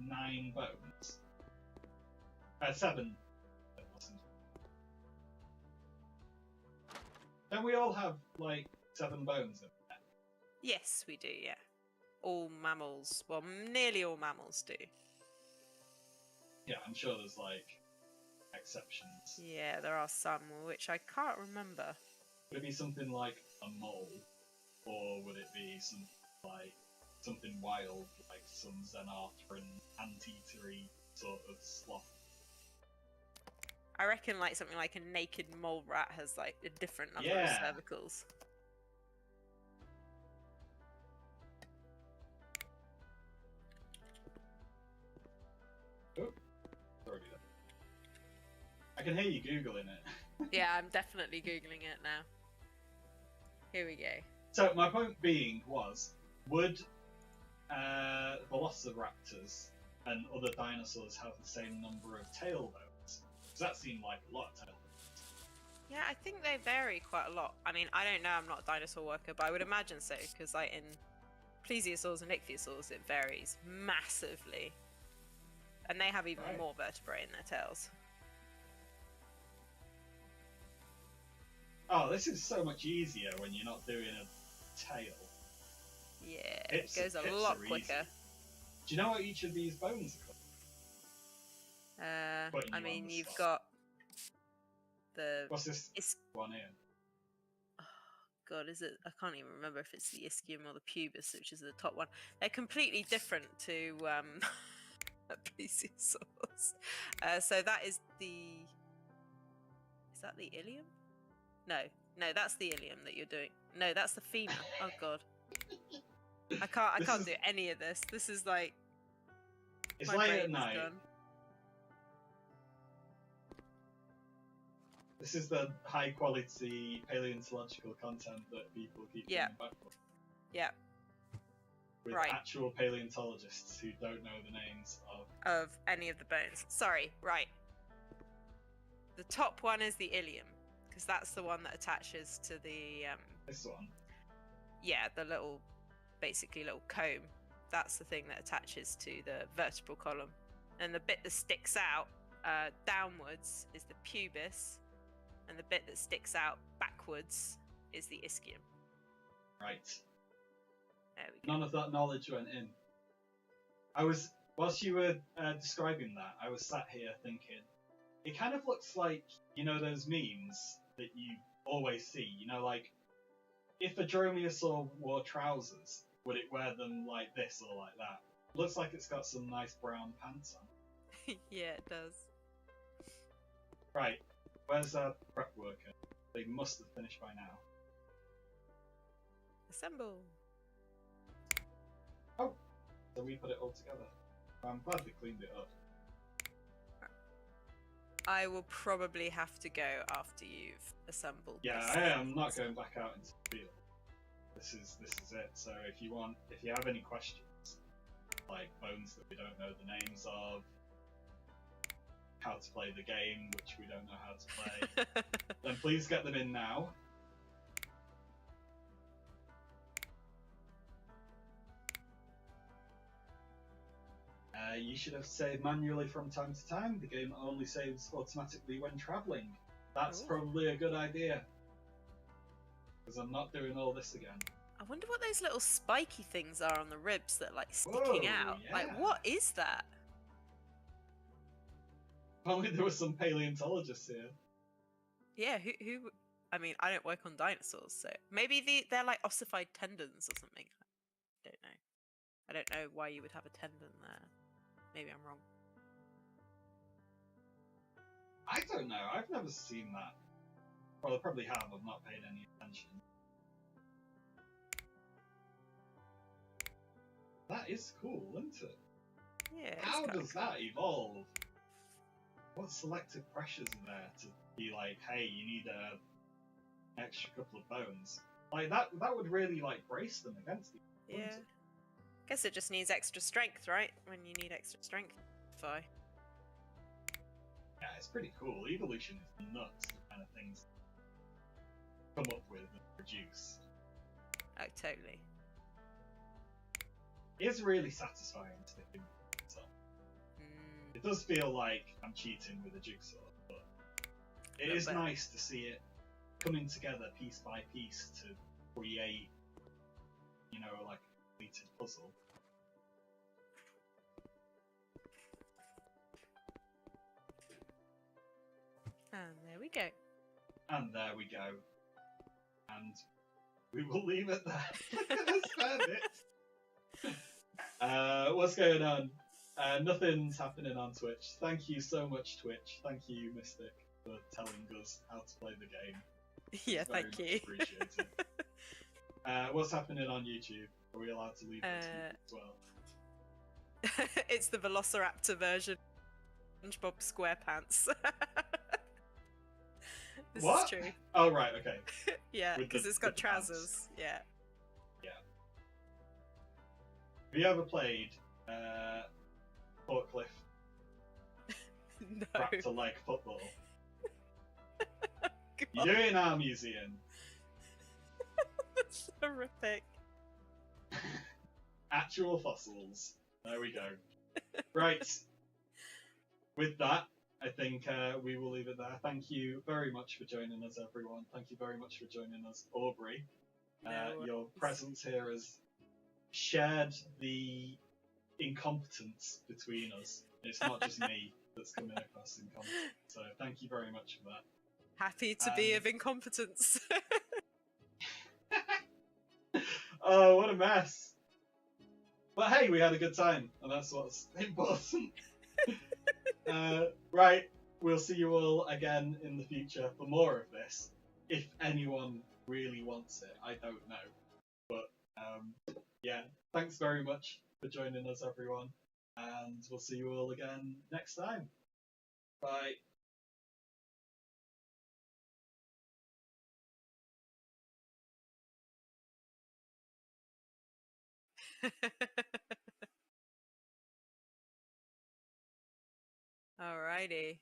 9 bones. 7. Don't we all have like 7 bones in there? Yes, we do. Yeah, all mammals. Well, nearly all mammals do. Yeah, I'm sure there's like exceptions. Yeah, there are some which I can't remember. Would it be something like a mole, or would it be something wild, like some Xenarthran anteatery sort of sloth? I reckon like something like a naked mole rat has like a different number of cervicals. Oh, sorry. I can hear you Googling it. Yeah, I'm definitely Googling it now. Here we go. So my point being was, would velociraptors and other dinosaurs have the same number of tail bones? Because that seemed like a lot of tail bones. Yeah, I think they vary quite a lot. I mean, I don't know, I'm not a dinosaur worker, but I would imagine so, because like in plesiosaurs and ichthyosaurs it varies massively. And they have even more vertebrae in their tails. Oh, this is so much easier when you're not doing a tail. Yeah, it goes a lot quicker. Do you know what each of these bones are called? I mean, you've got the... What's this one here? Oh, God, is it? I can't even remember if it's the ischium or the pubis, which is the top one. They're completely different to plesiosaurs. So that is the... Is that the ilium? No, that's the ilium that you're doing. No, that's the femur. Oh God, I can't do any of this. This is like it's late at night. Gone. This is the high quality paleontological content that people keep coming back for. Yeah. With actual paleontologists who don't know the names of any of the bones. Sorry, right. The top one is the ilium. Because that's the one that attaches to the this one. Yeah, the little, basically little comb. That's the thing that attaches to the vertebral column, and the bit that sticks out downwards is the pubis, and the bit that sticks out backwards is the ischium. Right. There we go. None of that knowledge went in. Whilst you were describing that, I was sat here thinking, it kind of looks like, you know, those memes that you always see, you know, like, if a dromaeosaur wore trousers, would it wear them like this or like that? Looks like it's got some nice brown pants on. Yeah, it does. Right, where's our prep worker? They must have finished by now. Assemble! Oh, so we put it all together. I'm glad they cleaned it up. I will probably have to go after you've assembled. Yeah, this. I am not going back out into the field. This is it. So if you have any questions, like bones that we don't know the names of, how to play the game, which we don't know how to play, then please get them in now. You should have saved manually from time to time. The game only saves automatically when travelling. That's probably a good idea. Because I'm not doing all this again. I wonder what those little spiky things are on the ribs that like sticking out. Yeah. Like, what is that? If only there were some paleontologists here. Yeah, who? I mean, I don't work on dinosaurs, so maybe they're like ossified tendons or something. I don't know. I don't know why you would have a tendon there. Maybe I'm wrong. I don't know. I've never seen that. Well, I probably have. I've not paid any attention. That is cool, isn't it? Yeah. How does that evolve? What selective pressures are there to be like, hey, you need an extra couple of bones? Like that would really like brace them against you. Yeah. Guess it just needs extra strength, right? When you need extra strength. Yeah, it's pretty cool. Evolution is nuts, the kind of things come up with and produce. Oh, totally. It's really satisfying to think so. It does feel like I'm cheating with a jigsaw, but it is nice to see it coming together piece by piece to create, you know, like a completed puzzle. And there we go. And there we go. And we will leave it there. Look at this bit. What's going on? Nothing's happening on Twitch. Thank you so much, Twitch. Thank you, Mystic, for telling us how to play the game. Yeah, Very thank much you. appreciated. What's happening on YouTube? Are we allowed to leave it as well? It's the Velociraptor version of SpongeBob SquarePants. This What? is true. Oh, right, okay. Yeah, because it's got trousers. Pants. Yeah. Yeah. Have you ever played Forklift No. Raptor Leg Football? You do it in our museum. That's horrific. Actual fossils. There we go. Right. With that, I think we will leave it there. Thank you very much for joining us, everyone. Thank you very much for joining us, Aubrey. Your presence here has shared the incompetence between us. It's not just me that's coming across incompetent. So thank you very much for that. Happy to be of incompetence. Oh, what a mess. But hey, we had a good time, and that's what's important. Right, we'll see you all again in the future for more of this. If anyone really wants it, I don't know. But yeah, thanks very much for joining us, everyone. And we'll see you all again next time. Bye. Alrighty.